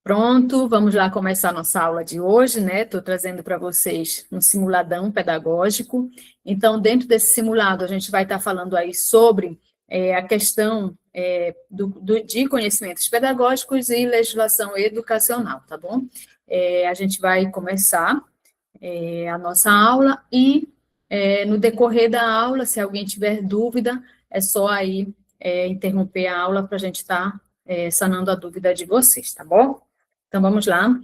Pronto, vamos lá começar a nossa aula de hoje, né? Estou trazendo para vocês um simuladão pedagógico. Então, dentro desse simulado, a gente vai estar falando aí sobre a questão de conhecimentos pedagógicos e legislação educacional, tá bom? A gente vai começar a nossa aula e, no decorrer da aula, se alguém tiver dúvida, é só aí interromper a aula para a gente estar sanando a dúvida de vocês, tá bom? Então, vamos lá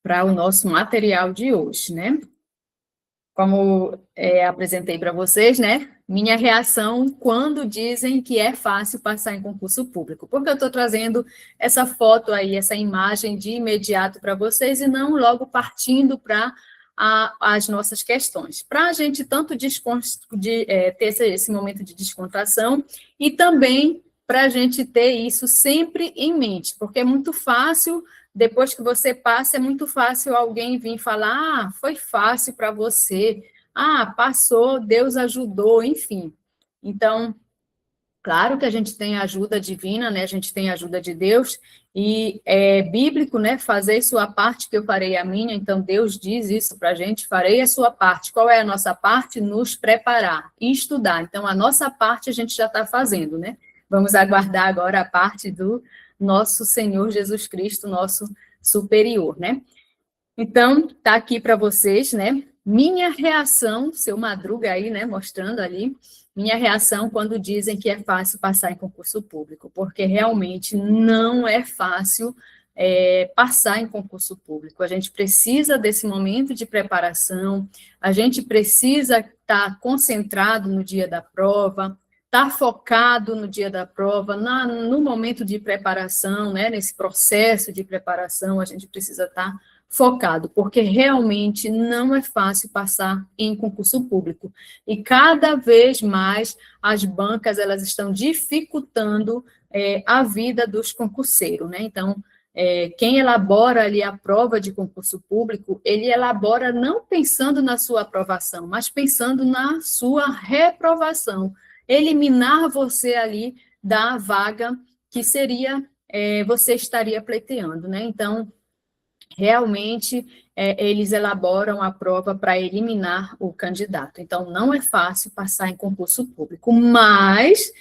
para o nosso material de hoje, né? Como apresentei para vocês, né? Minha reação quando dizem que é fácil passar em concurso público. Porque eu estou trazendo essa foto aí, essa imagem de imediato para vocês e não logo partindo para as nossas questões. Para a gente tanto ter esse momento de descontração e também para a gente ter isso sempre em mente, porque é muito fácil, depois que você passa, é muito fácil alguém vir falar, foi fácil para você, passou, Deus ajudou, enfim. Então, claro que a gente tem a ajuda divina, né, a gente tem a ajuda de Deus, e é bíblico, né, fazer sua parte que eu farei a minha, então Deus diz isso para a gente, farei a sua parte. Qual é a nossa parte? Nos preparar e estudar. Então, a nossa parte a gente já está fazendo, né? Vamos aguardar agora a parte do nosso Senhor Jesus Cristo, nosso superior, né? Então, tá aqui para vocês, né? Minha reação, seu Madruga aí, né, mostrando ali, minha reação quando dizem que é fácil passar em concurso público, porque realmente não é fácil passar em concurso público. A gente precisa desse momento de preparação, a gente precisa estar concentrado no dia da prova, estar focado no dia da prova, no momento de preparação, né, nesse processo de preparação, a gente precisa estar focado, porque realmente não é fácil passar em concurso público. E cada vez mais as bancas elas estão dificultando a vida dos concurseiros, né? Então, quem elabora ali a prova de concurso público, ele elabora não pensando na sua aprovação, mas pensando na sua reprovação, eliminar você ali da vaga que seria, você estaria pleiteando, né? Então, realmente, eles elaboram a prova para eliminar o candidato. Então, não é fácil passar em concurso público, mas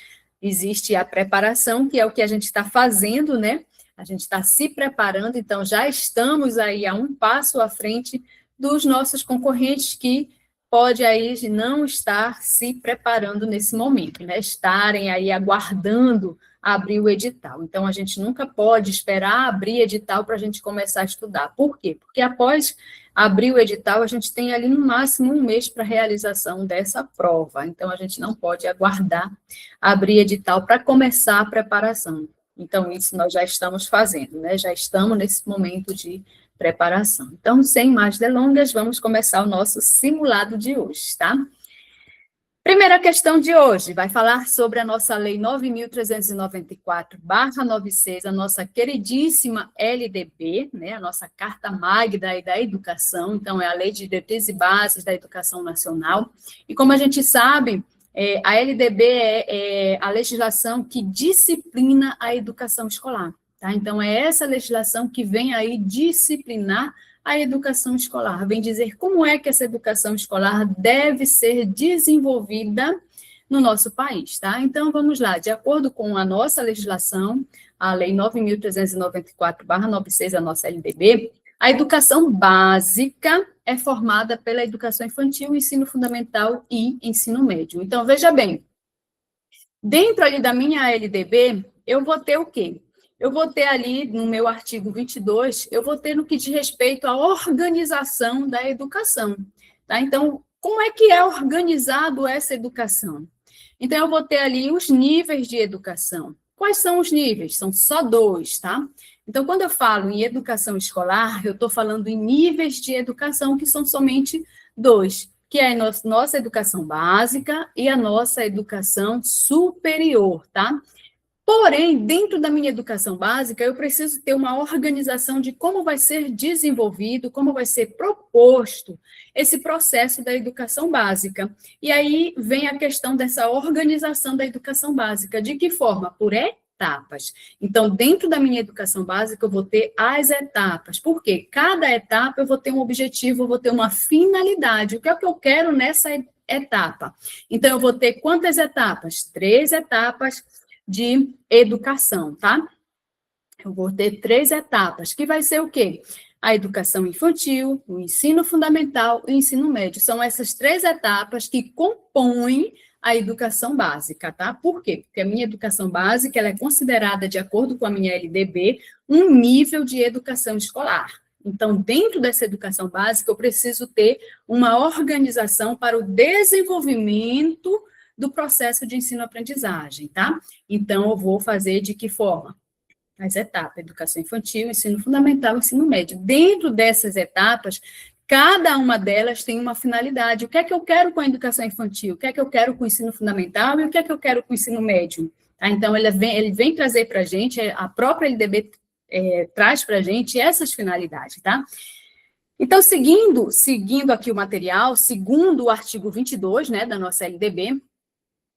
existe a preparação, que é o que a gente está fazendo, né? A gente está se preparando, então já estamos aí a um passo à frente dos nossos concorrentes que pode aí não estar se preparando nesse momento, né? Estarem aí aguardando abrir o edital. Então, a gente nunca pode esperar abrir edital para a gente começar a estudar. Por quê? Porque após abrir o edital, a gente tem ali no máximo um mês para a realização dessa prova. Então, a gente não pode aguardar abrir edital para começar a preparação. Então, isso nós já estamos fazendo, né? Já estamos nesse momento de preparação. Então, sem mais delongas, vamos começar o nosso simulado de hoje, tá? Primeira questão de hoje, vai falar sobre a nossa Lei 9.394/96, a nossa queridíssima LDB, né, a nossa Carta Magna da Educação, então é a Lei de Diretrizes e Bases da Educação Nacional, e como a gente sabe, a LDB é a legislação que disciplina a educação escolar, tá? Então é essa legislação que vem aí disciplinar a educação escolar, vem dizer como é que essa educação escolar deve ser desenvolvida no nosso país, tá? Então, vamos lá, de acordo com a nossa legislação, a Lei 9.394/96, a nossa LDB, a educação básica é formada pela educação infantil, ensino fundamental e ensino médio. Então, veja bem, dentro ali da minha LDB, eu vou ter o quê? Eu vou ter ali, no meu artigo 22, eu vou ter no que diz respeito à organização da educação, tá? Então, como é que é organizado essa educação? Então, eu vou ter ali os níveis de educação. Quais são os níveis? São só 2, tá? Então, quando eu falo em educação escolar, eu estou falando em níveis de educação, que são somente 2, que é a nossa educação básica e a nossa educação superior, tá? Porém, dentro da minha educação básica, eu preciso ter uma organização de como vai ser desenvolvido, como vai ser proposto esse processo da educação básica. E aí vem a questão dessa organização da educação básica. De que forma? Por etapas. Então, dentro da minha educação básica, eu vou ter as etapas. Por quê? Cada etapa eu vou ter um objetivo, eu vou ter uma finalidade. O que é que eu quero nessa etapa? Então, eu vou ter quantas etapas? 3 etapas de educação, tá? Eu vou ter 3 etapas, que vai ser o quê? A educação infantil, o ensino fundamental e o ensino médio. São essas 3 etapas que compõem a educação básica, tá? Por quê? Porque a minha educação básica, ela é considerada, de acordo com a minha LDB, um nível de educação escolar. Então, dentro dessa educação básica, eu preciso ter uma organização para o desenvolvimento do processo de ensino-aprendizagem, tá? Então, eu vou fazer de que forma? As etapas, educação infantil, ensino fundamental, ensino médio. Dentro dessas etapas, cada uma delas tem uma finalidade. O que é que eu quero com a educação infantil? O que é que eu quero com o ensino fundamental? E o que é que eu quero com o ensino médio? Tá? Então, ele vem trazer para a gente, a própria LDB traz para a gente essas finalidades, tá? Então, seguindo aqui o material, segundo o artigo 22, né, da nossa LDB,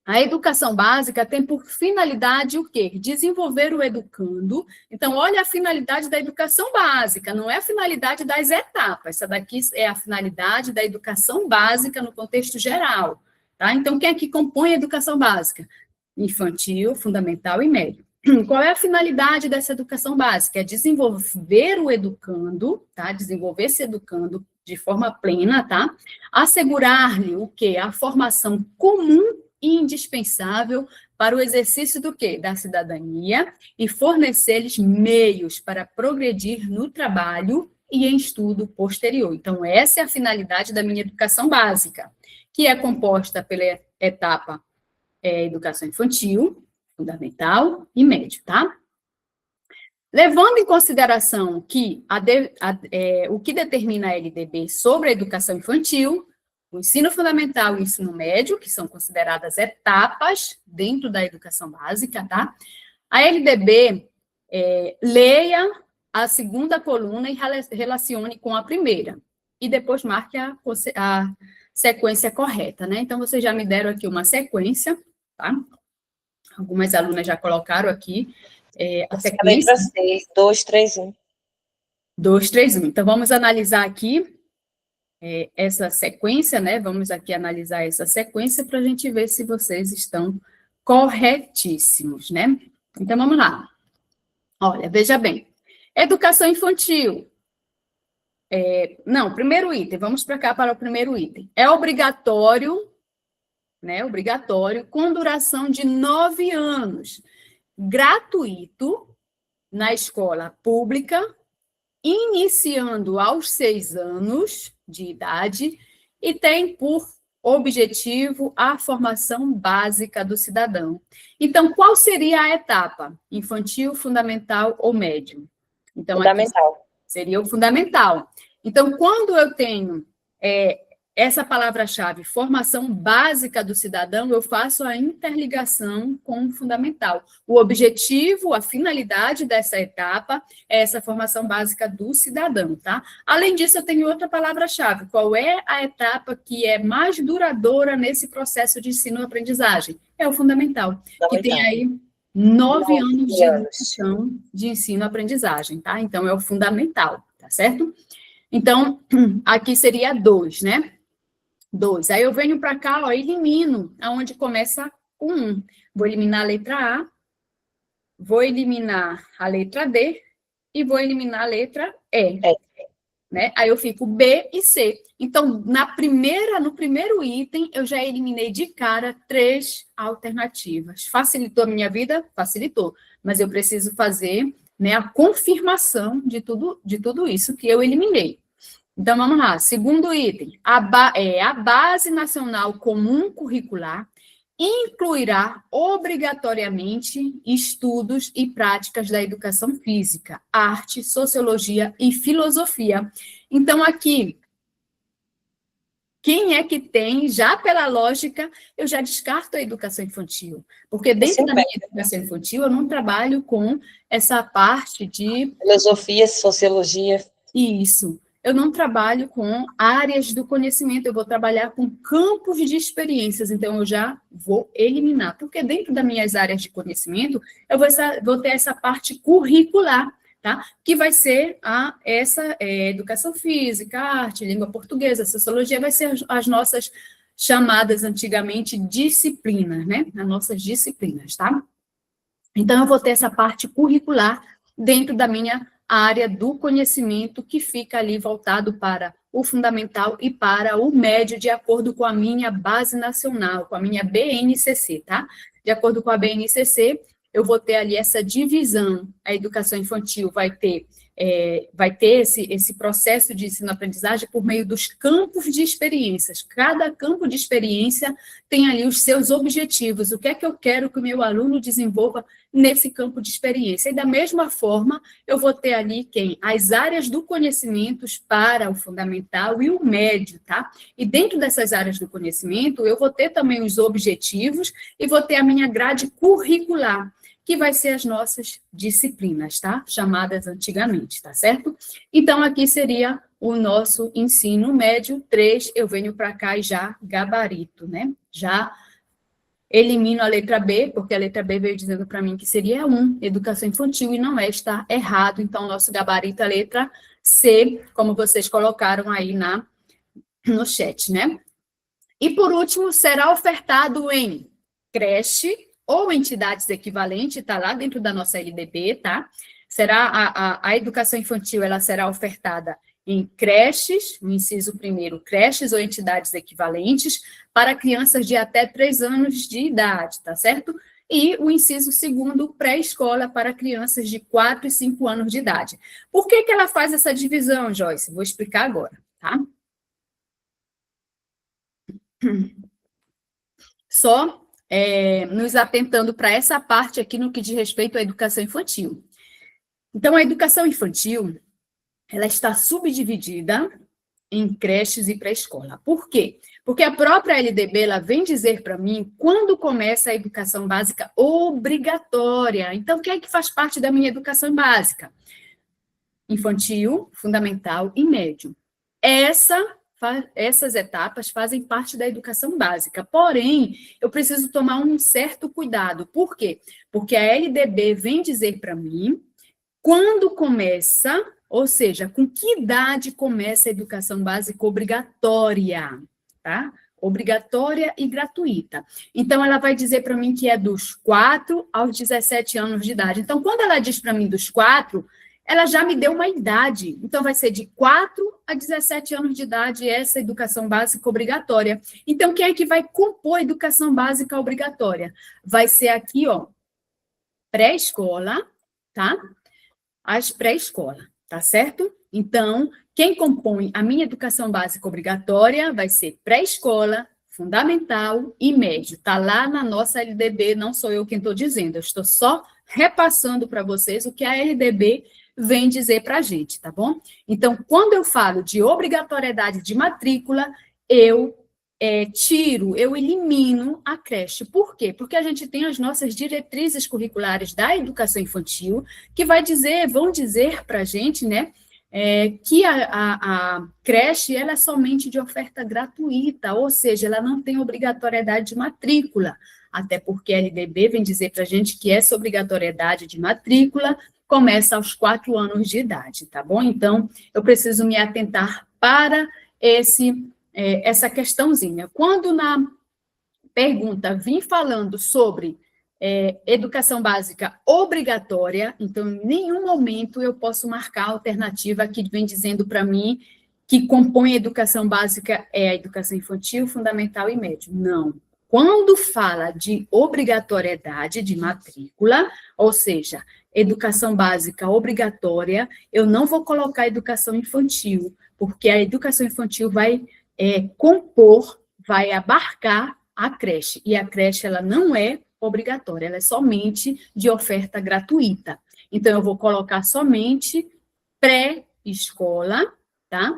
a educação básica tem por finalidade o quê? Desenvolver o educando. Então, olha a finalidade da educação básica, não é a finalidade das etapas. Essa daqui é a finalidade da educação básica no contexto geral. Tá? Então, quem é que compõe a educação básica? Infantil, fundamental e médio. Qual é a finalidade dessa educação básica? É desenvolver o educando, tá? Desenvolver esse educando de forma plena, tá? Assegurar-lhe o quê? A formação comum indispensável para o exercício do quê? Da cidadania e fornecer-lhes meios para progredir no trabalho e em estudo posterior. Então, essa é a finalidade da minha educação básica, que é composta pela etapa educação infantil, fundamental e médio, tá? Levando em consideração que o que determina a LDB sobre a educação infantil, o ensino fundamental e o ensino médio, que são consideradas etapas dentro da educação básica, tá? A LDB leia a segunda coluna e relacione com a primeira, e depois marque a sequência correta, né? Então, vocês já me deram aqui uma sequência, tá? Algumas alunas já colocaram aqui a sequência. 2, 3, 1. 2, 3, 1. Então, vamos analisar aqui essa sequência, né? Vamos aqui analisar essa sequência para a gente ver se vocês estão corretíssimos, né? Então, vamos lá. Olha, veja bem. Educação infantil. Não, primeiro item. Vamos para cá para o primeiro item. É obrigatório, né? Obrigatório, com duração de 9 anos. Gratuito, na escola pública, iniciando aos 6 anos de idade, e tem por objetivo a formação básica do cidadão. Então, qual seria a etapa? Infantil, fundamental ou médio? Então, fundamental. Seria o fundamental. Então, quando eu tenho essa palavra-chave, formação básica do cidadão, eu faço a interligação com o fundamental. O objetivo, a finalidade dessa etapa é essa formação básica do cidadão, tá? Além disso, eu tenho outra palavra-chave. Qual é a etapa que é mais duradoura nesse processo de ensino-aprendizagem? É o fundamental, que tem aí 9 anos de educação de ensino-aprendizagem, tá? Então, é o fundamental, tá certo? Então, aqui seria 2, né? 2. Aí eu venho para cá, ó, elimino aonde começa com 1. Vou eliminar a letra A, vou eliminar a letra D e vou eliminar a letra E. Né? Aí eu fico B e C. Então, no primeiro item, eu já eliminei de cara 3 alternativas. Facilitou a minha vida? Facilitou. Mas eu preciso fazer, né, a confirmação de tudo isso que eu eliminei. Então, vamos lá. Segundo item, a Base Nacional Comum Curricular incluirá obrigatoriamente estudos e práticas da educação física, arte, sociologia e filosofia. Então, aqui, quem é que tem, já pela lógica, eu já descarto a educação infantil, porque dentro da minha educação infantil eu não trabalho com essa parte de... filosofia, sociologia. Isso. eu não trabalho com áreas do conhecimento, eu vou trabalhar com campos de experiências, então eu já vou eliminar, porque dentro das minhas áreas de conhecimento, eu vou ter essa parte curricular, tá? Que vai ser essa educação física, arte, língua portuguesa, sociologia, vai ser as nossas chamadas antigamente disciplinas, né? As nossas disciplinas, tá? Então, eu vou ter essa parte curricular dentro da minha área do conhecimento, que fica ali voltado para o fundamental e para o médio, de acordo com a minha base nacional, com a minha BNCC, tá? De acordo com a BNCC, eu vou ter ali essa divisão. A educação infantil vai ter esse processo de ensino-aprendizagem por meio dos campos de experiências. Cada campo de experiência tem ali os seus objetivos, o que é que eu quero que o meu aluno desenvolva nesse campo de experiência. E da mesma forma, eu vou ter ali as áreas do conhecimento para o fundamental e o médio, tá? E dentro dessas áreas do conhecimento, eu vou ter também os objetivos e vou ter a minha grade curricular, que vai ser as nossas disciplinas, tá? Chamadas antigamente, tá certo? Então, aqui seria o nosso ensino médio 3, eu venho para cá e já gabarito, né? Já elimino a letra B, porque a letra B veio dizendo para mim que seria 1, educação infantil, e não é, está errado. Então, nosso gabarito é a letra C, como vocês colocaram aí no chat, né? E, por último, será ofertado em creche ou entidades equivalentes, está lá dentro da nossa LDB, tá? Será a educação infantil, ela será ofertada em creches, no inciso 1º, creches ou entidades equivalentes, para crianças de até 3 anos de idade, tá certo? E o inciso 2º, pré-escola, para crianças de 4 e 5 anos de idade. Por que ela faz essa divisão, Joyce? Vou explicar agora, tá? Só nos atentando para essa parte aqui no que diz respeito à educação infantil. Então, a educação infantil, ela está subdividida em creches e pré-escola. Por quê? Porque a própria LDB, ela vem dizer para mim quando começa a educação básica obrigatória. Então, o que é que faz parte da minha educação básica? Infantil, fundamental e médio. Essas etapas fazem parte da educação básica, porém, eu preciso tomar um certo cuidado. Por quê? Porque a LDB vem dizer para mim quando começa, ou seja, com que idade começa a educação básica obrigatória, tá? Obrigatória e gratuita. Então, ela vai dizer para mim que é dos 4 aos 17 anos de idade. Então, quando ela diz para mim dos 4, ela já me deu uma idade. Então, vai ser de 4 a 17 anos de idade essa educação básica obrigatória. Então, quem é que vai compor a educação básica obrigatória? Vai ser aqui, ó, pré-escola, tá? As pré-escola, tá certo? Então, quem compõe a minha educação básica obrigatória vai ser pré-escola, fundamental e médio. Tá lá na nossa LDB, não sou eu quem estou dizendo, eu estou só repassando para vocês o que a LDB vem dizer para a gente, tá bom? Então, quando eu falo de obrigatoriedade de matrícula, eu eu elimino a creche. Por quê? Porque a gente tem as nossas diretrizes curriculares da educação infantil, que vão dizer para a gente, né, que a creche ela é somente de oferta gratuita, ou seja, ela não tem obrigatoriedade de matrícula, até porque a LDB vem dizer para a gente que essa obrigatoriedade de matrícula começa aos 4 anos de idade, tá bom? Então, eu preciso me atentar para essa questãozinha. Quando na pergunta vim falando sobre educação básica obrigatória, então, em nenhum momento eu posso marcar a alternativa que vem dizendo para mim que compõe a educação básica a educação infantil, fundamental e médio. Não. Quando fala de obrigatoriedade de matrícula, ou seja, educação básica obrigatória, eu não vou colocar educação infantil, porque a educação infantil vai vai abarcar a creche, e a creche ela não é obrigatória, ela é somente de oferta gratuita. Então, eu vou colocar somente pré-escola, tá?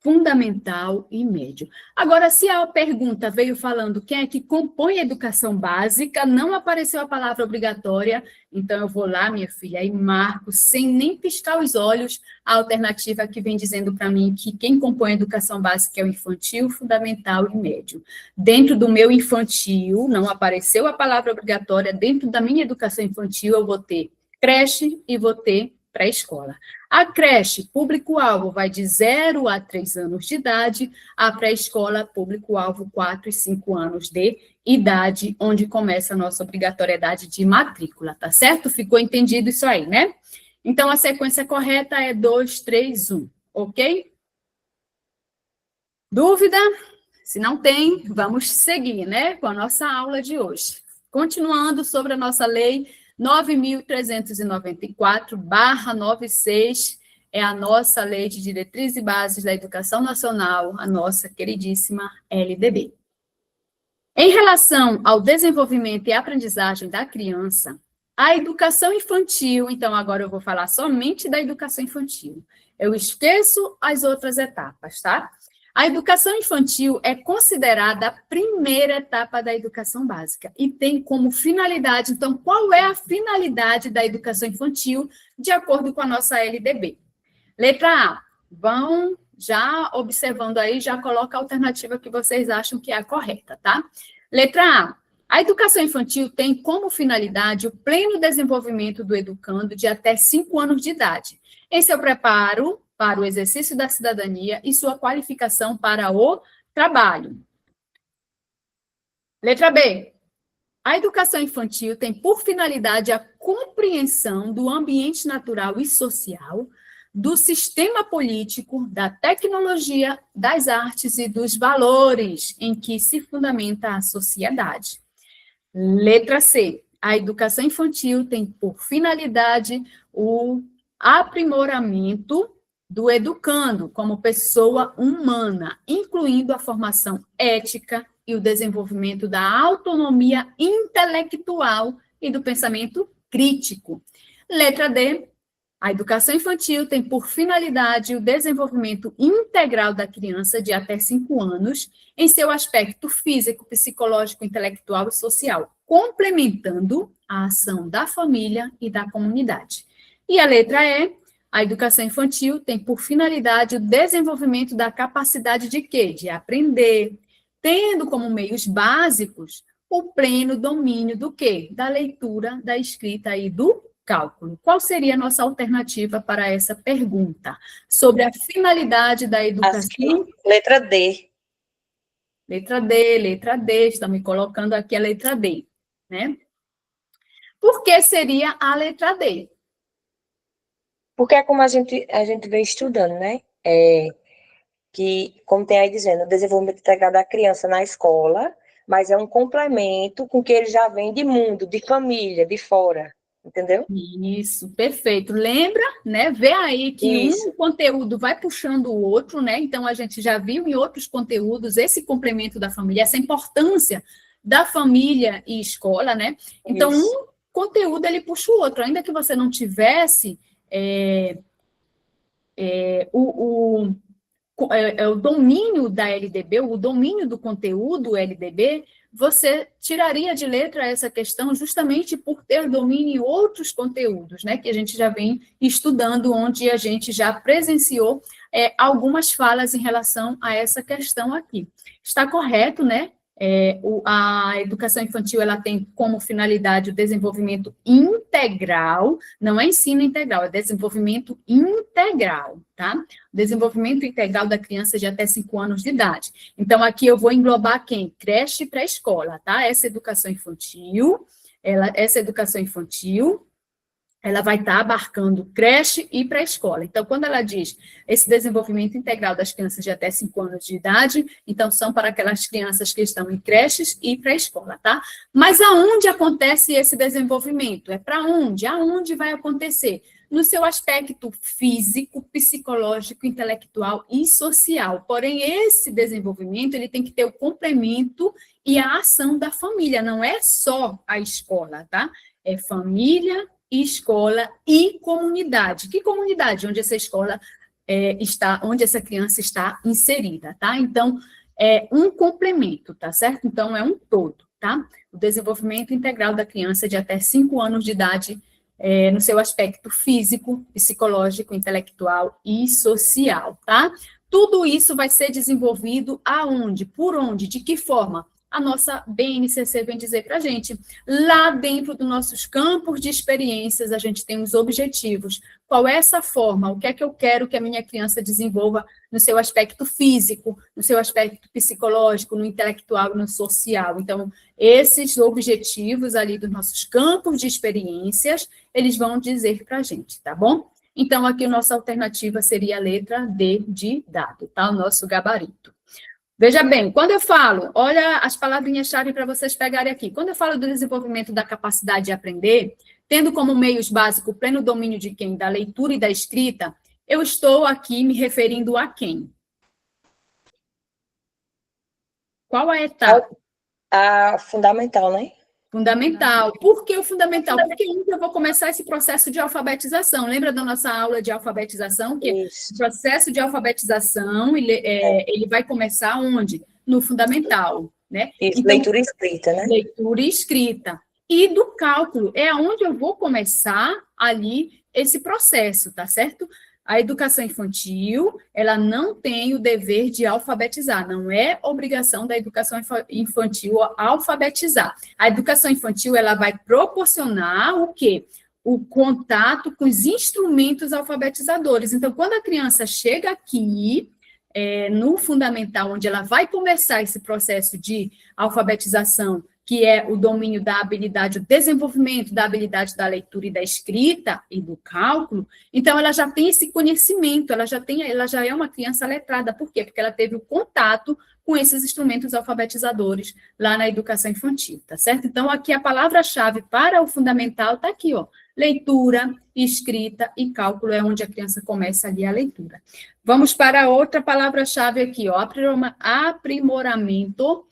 fundamental e médio. Agora, se a pergunta veio falando quem é que compõe a educação básica, não apareceu a palavra obrigatória, então eu vou lá, minha filha, e marco, sem nem piscar os olhos, a alternativa que vem dizendo para mim que quem compõe a educação básica é o infantil, fundamental e médio. Dentro do meu infantil, não apareceu a palavra obrigatória, dentro da minha educação infantil, eu vou ter creche e vou ter pré-escola. A creche, público-alvo, vai de 0 a 3 anos de idade, a pré-escola, público-alvo, 4 e 5 anos de idade, onde começa a nossa obrigatoriedade de matrícula, tá certo? Ficou entendido isso aí, né? Então, a sequência correta é 2, 3, 1, ok? Dúvida? Se não tem, vamos seguir, né, com a nossa aula de hoje. Continuando sobre a nossa lei 9.394/96, é a nossa Lei de Diretrizes e Bases da Educação Nacional, a nossa queridíssima LDB. Em relação ao desenvolvimento e aprendizagem da criança, a educação infantil, então agora eu vou falar somente da educação infantil. Eu esqueço as outras etapas, tá? A educação infantil é considerada a primeira etapa da educação básica e tem como finalidade, então, qual é a finalidade da educação infantil de acordo com a nossa LDB? Letra A, vão já observando aí, já coloca a alternativa que vocês acham que é a correta, tá? Letra A educação infantil tem como finalidade o pleno desenvolvimento do educando de até 5 anos de idade, em seu preparo para o exercício da cidadania e sua qualificação para o trabalho. Letra B. A educação infantil tem por finalidade a compreensão do ambiente natural e social, do sistema político, da tecnologia, das artes e dos valores em que se fundamenta a sociedade. Letra C. A educação infantil tem por finalidade o aprimoramento do educando como pessoa humana, incluindo a formação ética e o desenvolvimento da autonomia intelectual e do pensamento crítico. Letra D. A educação infantil tem por finalidade o desenvolvimento integral da criança de até 5 anos, em seu aspecto físico, psicológico, intelectual e social, complementando a ação da família e da comunidade. E a letra E. A educação infantil tem por finalidade o desenvolvimento da capacidade de quê? De aprender, tendo como meios básicos o pleno domínio do quê? Da leitura, da escrita e do cálculo. Qual seria a nossa alternativa para essa pergunta? Sobre a finalidade da educação? Letra D. Letra D, estão me colocando aqui a letra D, né? Por que seria a letra D? Porque é como a gente vem estudando, né? Que, como tem aí dizendo, o desenvolvimento integral da criança na escola, mas é um complemento com o que ele já vem de mundo, de família, de fora, entendeu? Isso, perfeito. Lembra, né? Vê aí que Isso. um conteúdo vai puxando o outro, né? Então, a gente já viu em outros conteúdos esse complemento da família, essa importância da família e escola, né? Então, Isso. um conteúdo, ele puxa o outro. Ainda que você não tivesse o domínio da LDB, o domínio do conteúdo LDB, você tiraria de letra essa questão justamente por ter domínio em outros conteúdos, né, que a gente já vem estudando, onde a gente já presenciou algumas falas em relação a essa questão aqui. Está correto, né? A educação infantil, ela tem como finalidade o desenvolvimento integral, não é ensino integral, é desenvolvimento integral, tá? Desenvolvimento integral da criança de até 5 anos de idade. Então, aqui eu vou englobar quem? Creche e pré-escola, tá? Essa educação infantil, ela vai estar abarcando creche e pré-escola. Então, quando ela diz esse desenvolvimento integral das crianças de até 5 anos de idade, então são para aquelas crianças que estão em creches e pré-escola, tá? Mas aonde acontece esse desenvolvimento? É para onde? Aonde vai acontecer? No seu aspecto físico, psicológico, intelectual e social. Porém, esse desenvolvimento, ele tem que ter o complemento e a ação da família, não é só a escola, tá? É família, escola e comunidade. Que comunidade? Onde essa escola onde essa criança está inserida, tá? Então, é um complemento, tá certo? Então, é um todo, tá? O desenvolvimento integral da criança de até 5 anos de idade, no seu aspecto físico, psicológico, intelectual e social, tá? Tudo isso vai ser desenvolvido aonde? Por onde? De que forma? A nossa BNCC vem dizer para a gente, lá dentro dos nossos campos de experiências, a gente tem os objetivos. Qual é essa forma? O que é que eu quero que a minha criança desenvolva no seu aspecto físico, no seu aspecto psicológico, no intelectual e no social? Então, esses objetivos ali dos nossos campos de experiências, eles vão dizer para a gente, tá bom? Então, aqui a nossa alternativa seria a letra D de dado, tá? O nosso gabarito. Veja bem, quando eu falo, olha as palavrinhas-chave para vocês pegarem aqui. Quando eu falo do desenvolvimento da capacidade de aprender, tendo como meios básicos o pleno domínio de quem? Da leitura e da escrita, eu estou aqui me referindo a quem? Qual a etapa? A fundamental, né? Fundamental. Por que o fundamental? Porque onde eu vou começar esse processo de alfabetização? Lembra da nossa aula de alfabetização? Que Isso. o processo de alfabetização, ele vai começar onde? No fundamental, né? Isso, então, leitura e escrita, né? Leitura e escrita. E do cálculo, é onde eu vou começar ali esse processo, tá certo? A educação infantil, ela não tem o dever de alfabetizar, não é obrigação da educação infantil alfabetizar. A educação infantil, ela vai proporcionar o quê? O contato com os instrumentos alfabetizadores. Então, quando a criança chega aqui, no fundamental, onde ela vai começar esse processo de alfabetização, que é o domínio da habilidade, o desenvolvimento da habilidade da leitura e da escrita e do cálculo, então ela já tem esse conhecimento, ela já é uma criança letrada. Por quê? Porque ela teve o contato com esses instrumentos alfabetizadores lá na educação infantil, tá certo? Então, aqui a palavra-chave para o fundamental está aqui, ó, leitura, escrita e cálculo é onde a criança começa ali a leitura. Vamos para outra palavra-chave aqui, ó, aprimoramento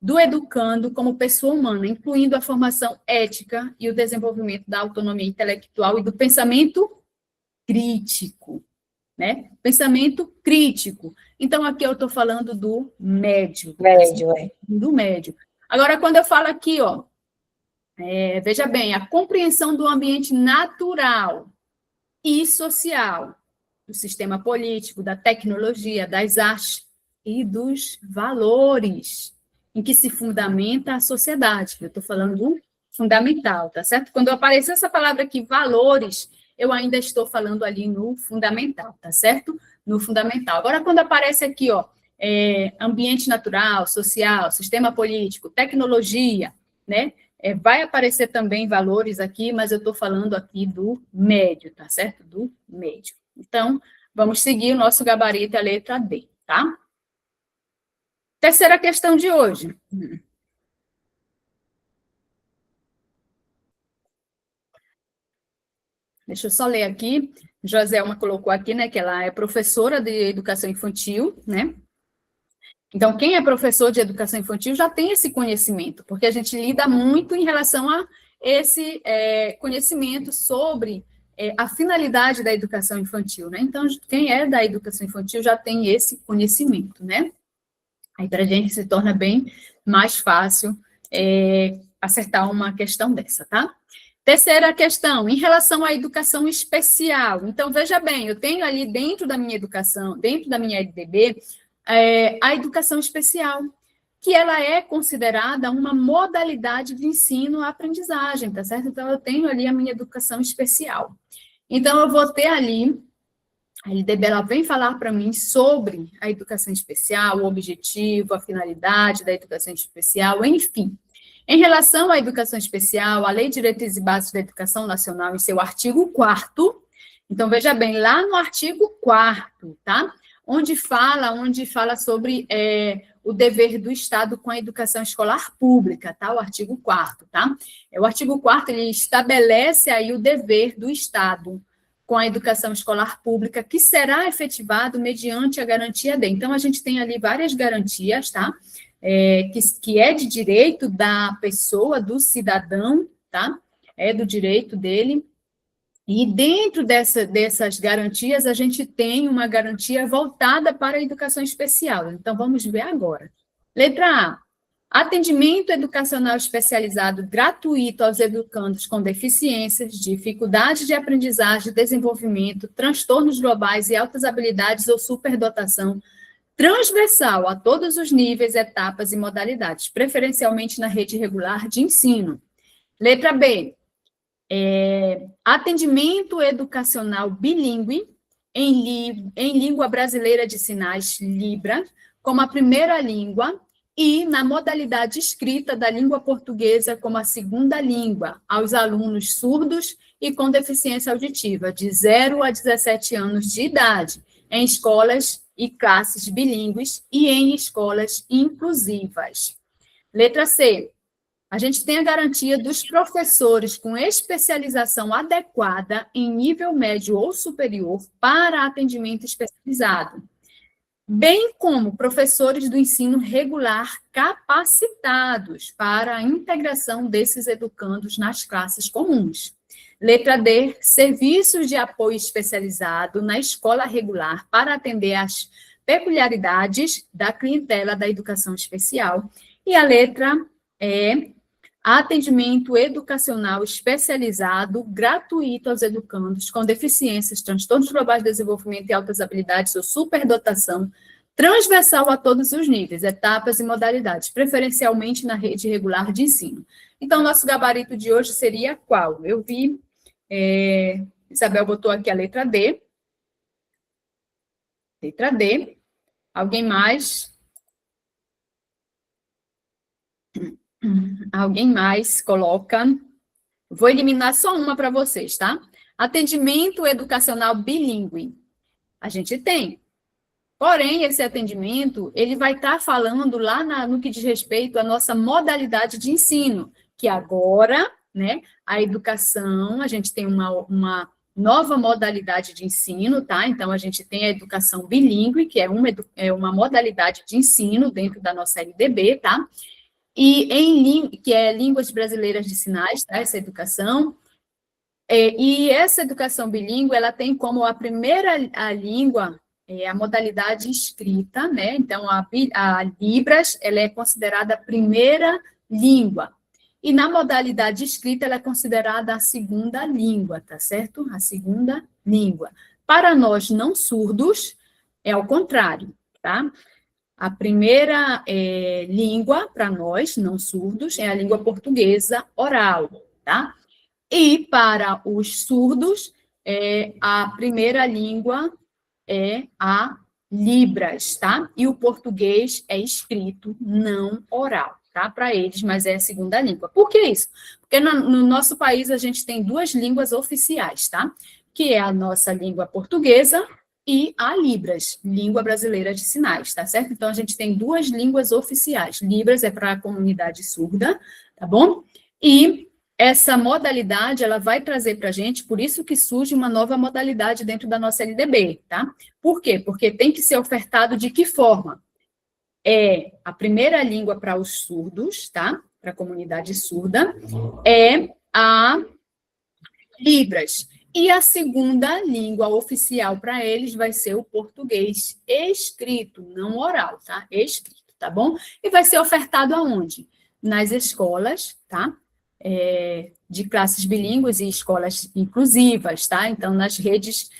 do educando como pessoa humana, incluindo a formação ética e o desenvolvimento da autonomia intelectual e do pensamento crítico, né? Pensamento crítico. Então, aqui eu estou falando do médio. Médio, é. Do médio. Agora, quando eu falo aqui, ó, veja bem, a compreensão do ambiente natural e social, do sistema político, da tecnologia, das artes e dos valores em que se fundamenta a sociedade. Eu estou falando do fundamental, tá certo? Quando aparecer essa palavra aqui, valores, eu ainda estou falando ali no fundamental, tá certo? No fundamental. Agora, quando aparece aqui, ó, ambiente natural, social, sistema político, tecnologia, né? Vai aparecer também valores aqui, mas eu estou falando aqui do médio, tá certo? Do médio. Então, vamos seguir o nosso gabarito, a letra D, tá? Terceira questão de hoje. Deixa eu só ler aqui. Joselma colocou aqui, né, que ela é professora de educação infantil, né? Então, quem é professor de educação infantil já tem esse conhecimento, porque a gente lida muito em relação a esse conhecimento sobre a finalidade da educação infantil, né? Então, quem é da educação infantil já tem esse conhecimento, né? Aí, para a gente se torna bem mais fácil acertar uma questão dessa, tá? Terceira questão, em relação à educação especial. Então, veja bem, eu tenho ali dentro da minha educação, dentro da minha LDB, a educação especial, que ela é considerada uma modalidade de ensino-aprendizagem, tá certo? Então, eu tenho ali a minha educação especial. Então, eu vou ter ali, a LDB, ela vem falar para mim sobre a educação especial, o objetivo, a finalidade da educação especial, enfim. Em relação à educação especial, a Lei de Diretrizes e Bases da Educação Nacional, em seu artigo 4º, então, veja bem, lá no artigo 4º, tá? Onde fala sobre o dever do Estado com a educação escolar pública, tá? O artigo 4º, tá? O artigo 4º, ele estabelece aí o dever do Estado com a educação escolar pública, que será efetivado mediante a garantia D. Então, a gente tem ali várias garantias, tá? Que é de direito da pessoa, do cidadão, tá? É do direito dele. E dentro dessas garantias, a gente tem uma garantia voltada para a educação especial. Então, vamos ver agora. Letra A. Atendimento educacional especializado gratuito aos educandos com deficiências, dificuldades de aprendizagem, desenvolvimento, transtornos globais e altas habilidades ou superdotação, transversal a todos os níveis, etapas e modalidades, preferencialmente na rede regular de ensino. Letra B. Atendimento educacional bilíngue em língua brasileira de sinais, Libra, como a primeira língua, e na modalidade escrita da língua portuguesa como a segunda língua, aos alunos surdos e com deficiência auditiva, de 0 a 17 anos de idade, em escolas e classes bilíngues e em escolas inclusivas. Letra C. A gente tem a garantia dos professores com especialização adequada em nível médio ou superior para atendimento especializado, bem como professores do ensino regular capacitados para a integração desses educandos nas classes comuns. Letra D, serviços de apoio especializado na escola regular para atender às peculiaridades da clientela da educação especial. E a letra E, atendimento educacional especializado gratuito aos educandos com deficiências, transtornos globais de desenvolvimento e altas habilidades ou superdotação, transversal a todos os níveis, etapas e modalidades, preferencialmente na rede regular de ensino. Então, nosso gabarito de hoje seria qual? Eu vi, Isabel botou aqui a letra D. Letra D. Alguém mais? Alguém mais coloca? Vou eliminar só uma para vocês, tá? Atendimento educacional bilíngue. A gente tem. Porém, esse atendimento, ele vai estar falando lá no que diz respeito à nossa modalidade de ensino, que agora, né, a educação, a gente tem uma nova modalidade de ensino, tá? Então, a gente tem a educação bilíngue, que é uma modalidade de ensino dentro da nossa LDB, tá? E que é Línguas Brasileiras de Sinais, tá? Essa educação. E essa educação bilíngue, ela tem como a primeira língua, a modalidade escrita, né? Então, a Libras, ela é considerada a primeira língua. E na modalidade escrita, ela é considerada a segunda língua, tá certo? A segunda língua. Para nós não surdos, é ao contrário, tá? A primeira língua, para nós, não surdos, é a língua portuguesa oral, tá? E para os surdos, a primeira língua é a Libras, tá? E o português é escrito, não oral, tá? Para eles, mas é a segunda língua. Por que isso? Porque no nosso país a gente tem duas línguas oficiais, tá? Que é a nossa língua portuguesa e a Libras, Língua Brasileira de Sinais, tá certo? Então, a gente tem duas línguas oficiais. Libras é para a comunidade surda, tá bom? E essa modalidade, ela vai trazer para a gente, por isso que surge uma nova modalidade dentro da nossa LDB, tá? Por quê? Porque tem que ser ofertado de que forma? É a primeira língua para os surdos, tá? Para a comunidade surda, é a Libras. E a segunda língua oficial para eles vai ser o português escrito, não oral, tá? Escrito, tá bom? E vai ser ofertado aonde? Nas escolas, tá? De classes bilíngues e escolas inclusivas, tá? Então, nas redes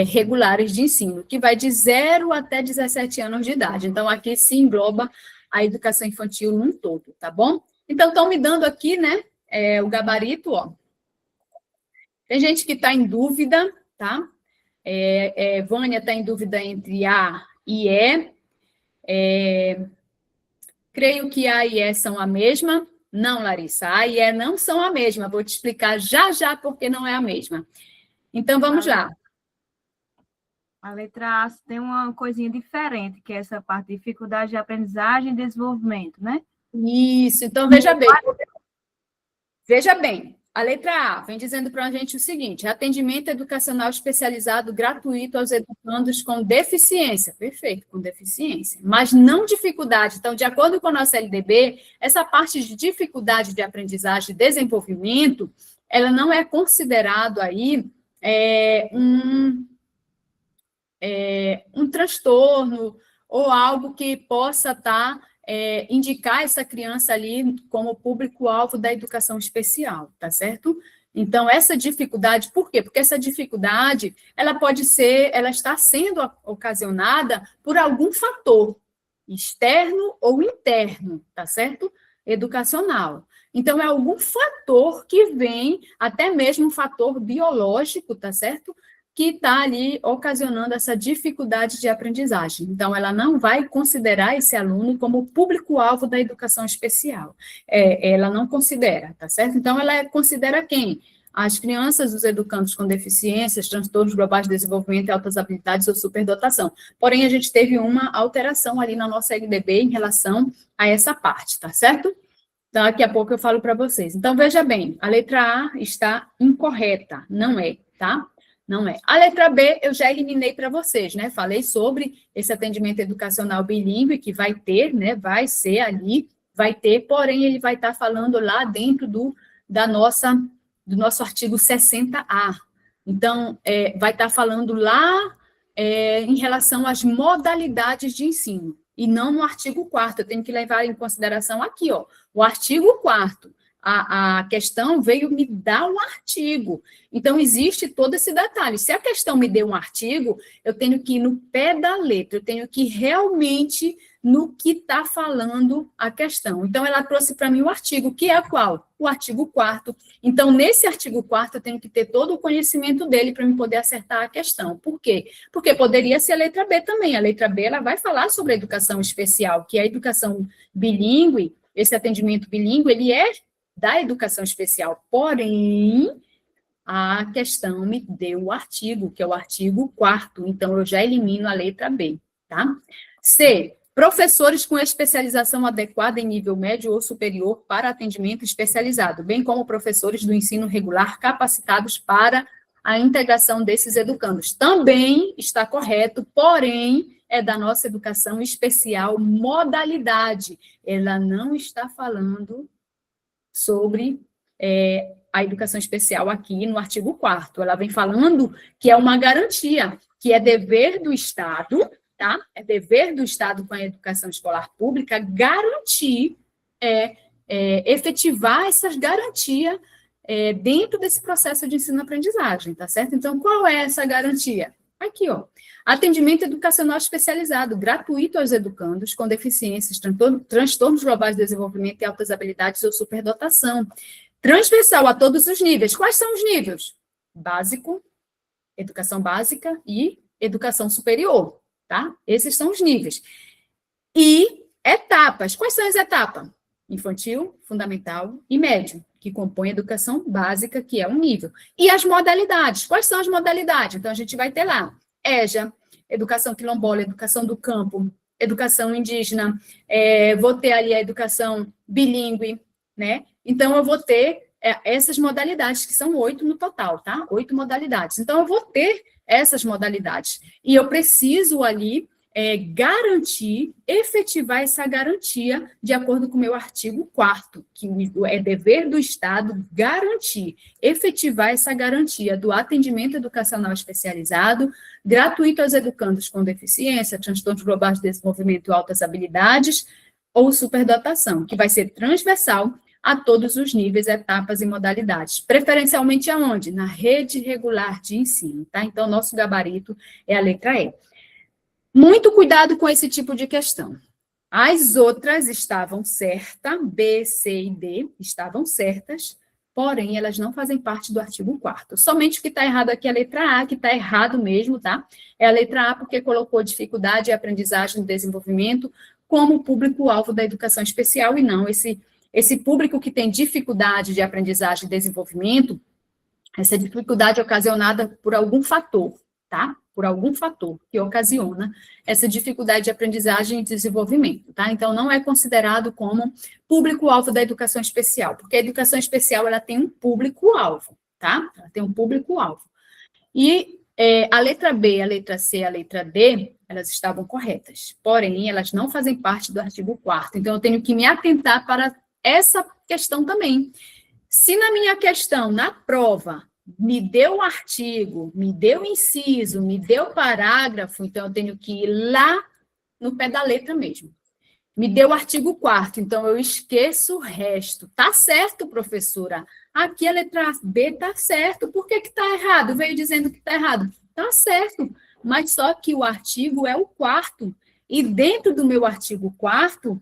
regulares de ensino, que vai de 0 até 17 anos de idade. Então, aqui se engloba a educação infantil num todo, tá bom? Então, estão me dando aqui, né, o gabarito, ó. Tem gente que está em dúvida, tá? Vânia está em dúvida entre A e E. Creio que A e E são a mesma. Não, Larissa, A e E não são a mesma. Vou te explicar já porque não é a mesma. Então, vamos lá. A letra A tem uma coisinha diferente, que é essa parte de dificuldade de aprendizagem e desenvolvimento, né? Isso, então veja bem. Veja bem, a letra A vem dizendo para a gente o seguinte: atendimento educacional especializado gratuito aos educandos com deficiência. Perfeito, com deficiência. Mas não dificuldade. Então, de acordo com a nossa LDB, essa parte de dificuldade de aprendizagem e desenvolvimento, ela não é considerado aí um transtorno ou algo que possa indicar essa criança ali como público-alvo da educação especial, tá certo? Então, essa dificuldade, por quê? Porque essa dificuldade, ela está sendo ocasionada por algum fator, externo ou interno, tá certo? Educacional. Então, é algum fator que vem, até mesmo um fator biológico, tá certo? Que está ali ocasionando essa dificuldade de aprendizagem. Então, ela não vai considerar esse aluno como público-alvo da educação especial. Ela não considera, tá certo? Então, ela considera quem? As crianças, os educandos com deficiências, transtornos globais de desenvolvimento e altas habilidades ou superdotação. Porém, a gente teve uma alteração ali na nossa LDB em relação a essa parte, tá certo? Daqui a pouco eu falo para vocês. Então, veja bem, a letra A está incorreta, não é, tá? Não é. A letra B eu já eliminei para vocês, né? Falei sobre esse atendimento educacional bilíngue que vai ter, né? Vai ser ali, vai ter, porém ele vai estar falando lá dentro do nosso artigo 60A. Então, vai estar falando lá em relação às modalidades de ensino, e não no artigo 4º. Eu tenho que levar em consideração aqui, ó, o artigo 4º. A questão veio me dar um artigo. Então, existe todo esse detalhe. Se a questão me deu um artigo, eu tenho que ir no pé da letra, eu tenho que ir realmente no que está falando a questão. Então, ela trouxe para mim o artigo, que é qual? O artigo 4º. Então, nesse artigo 4º, eu tenho que ter todo o conhecimento dele para eu poder acertar a questão. Por quê? Porque poderia ser a letra B também. A letra B, ela vai falar sobre a educação especial, que é a educação bilíngue, esse atendimento bilíngue, ele é da educação especial, porém, a questão me deu o artigo, que é o artigo 4º, então eu já elimino a letra B, tá? C, professores com especialização adequada em nível médio ou superior para atendimento especializado, bem como professores do ensino regular capacitados para a integração desses educandos. Também está correto, porém, é da nossa educação especial modalidade. Ela não está falando sobre a educação especial aqui no artigo 4º. Ela vem falando que é uma garantia, que é dever do Estado, tá? É dever do Estado com a educação escolar pública garantir, efetivar essas garantias dentro desse processo de ensino-aprendizagem, tá certo? Então, qual é essa garantia? Aqui, ó. Atendimento educacional especializado, gratuito aos educandos com deficiências, transtornos globais de desenvolvimento e altas habilidades ou superdotação. Transversal a todos os níveis. Quais são os níveis? Básico, educação básica e educação superior, tá? Esses são os níveis. E etapas. Quais são as etapas? Infantil, fundamental e médio, que compõem a educação básica, que é um nível. E as modalidades. Quais são as modalidades? Então, a gente vai ter lá EJA, educação quilombola, educação do campo, educação indígena, vou ter ali a educação bilíngue, né? Então, eu vou ter essas modalidades, que são 8 no total, tá? 8 modalidades. Então, eu vou ter essas modalidades. E eu preciso ali garantir, efetivar essa garantia de acordo com o meu artigo 4º, que é dever do Estado garantir, efetivar essa garantia do atendimento educacional especializado, gratuito aos educandos com deficiência, transtornos globais de desenvolvimento e altas habilidades, ou superdotação, que vai ser transversal a todos os níveis, etapas e modalidades. Preferencialmente aonde? Na rede regular de ensino, tá? Então, nosso gabarito é a letra E. Muito cuidado com esse tipo de questão. As outras estavam certas, B, C e D estavam certas, porém, elas não fazem parte do artigo 4º. Somente o que está errado aqui é a letra A, que está errado mesmo, tá? É a letra A porque colocou dificuldade e aprendizagem e desenvolvimento como público-alvo da educação especial, e não esse público que tem dificuldade de aprendizagem e desenvolvimento, essa dificuldade é ocasionada por algum fator, tá? Por algum fator que ocasiona essa dificuldade de aprendizagem e desenvolvimento, tá? Então, não é considerado como público-alvo da educação especial, porque a educação especial, ela tem um público-alvo, tá? Ela tem um público-alvo. E a letra B, a letra C, a letra D, elas estavam corretas, porém, elas não fazem parte do artigo 4º, então eu tenho que me atentar para essa questão também. Se na minha questão, na prova, me deu o artigo, me deu o inciso, me deu o parágrafo, então eu tenho que ir lá no pé da letra mesmo. Me deu o artigo 4º, então eu esqueço o resto. Tá certo, professora. Aqui a letra B tá certo. Por que que tá errado? Veio dizendo que tá errado. Tá certo, mas só que o artigo é o 4º. E dentro do meu artigo 4º,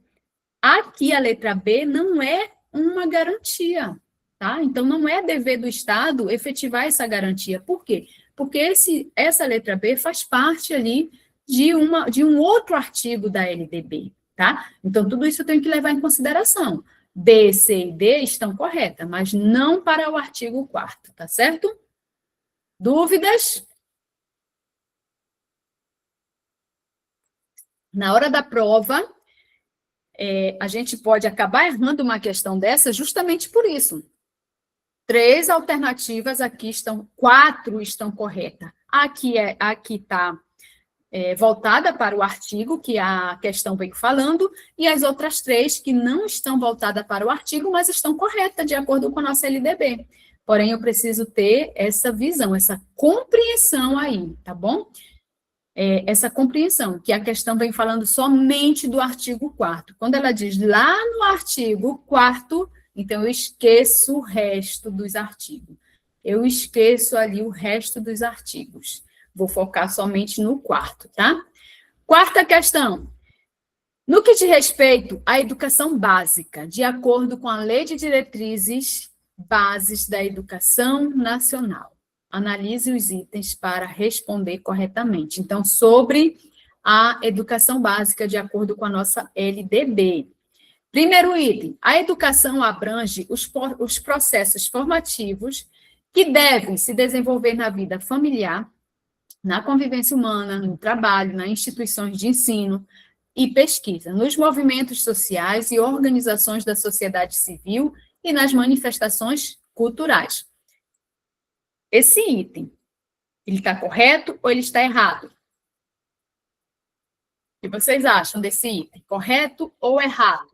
aqui a letra B não é uma garantia, tá? Então, não é dever do Estado efetivar essa garantia. Por quê? Porque essa letra B faz parte ali de um outro artigo da LDB, tá? Então, tudo isso eu tenho que levar em consideração. B, C e D estão corretas, mas não para o artigo 4º, tá certo? Dúvidas? Na hora da prova, a gente pode acabar errando uma questão dessa justamente por isso. 3 alternativas aqui estão, 4 estão corretas. Aqui está voltada para o artigo que a questão vem falando, e as outras 3 que não estão voltadas para o artigo, mas estão corretas, de acordo com a nossa LDB. Porém, eu preciso ter essa visão, essa compreensão aí, tá bom? Essa compreensão, que a questão vem falando somente do artigo 4º. Quando ela diz lá no artigo 4º, então eu esqueço o resto dos artigos. Eu esqueço ali o resto dos artigos. Vou focar somente no 4º, tá? 4ª questão. No que diz respeito à educação básica, de acordo com a Lei de Diretrizes Bases da Educação Nacional, analise os itens para responder corretamente. Então, sobre a educação básica, de acordo com a nossa LDB. Primeiro item, a educação abrange os processos formativos que devem se desenvolver na vida familiar, na convivência humana, no trabalho, nas instituições de ensino e pesquisa, nos movimentos sociais e organizações da sociedade civil e nas manifestações culturais. Esse item, ele está correto ou ele está errado? O que vocês acham desse item? Correto ou errado?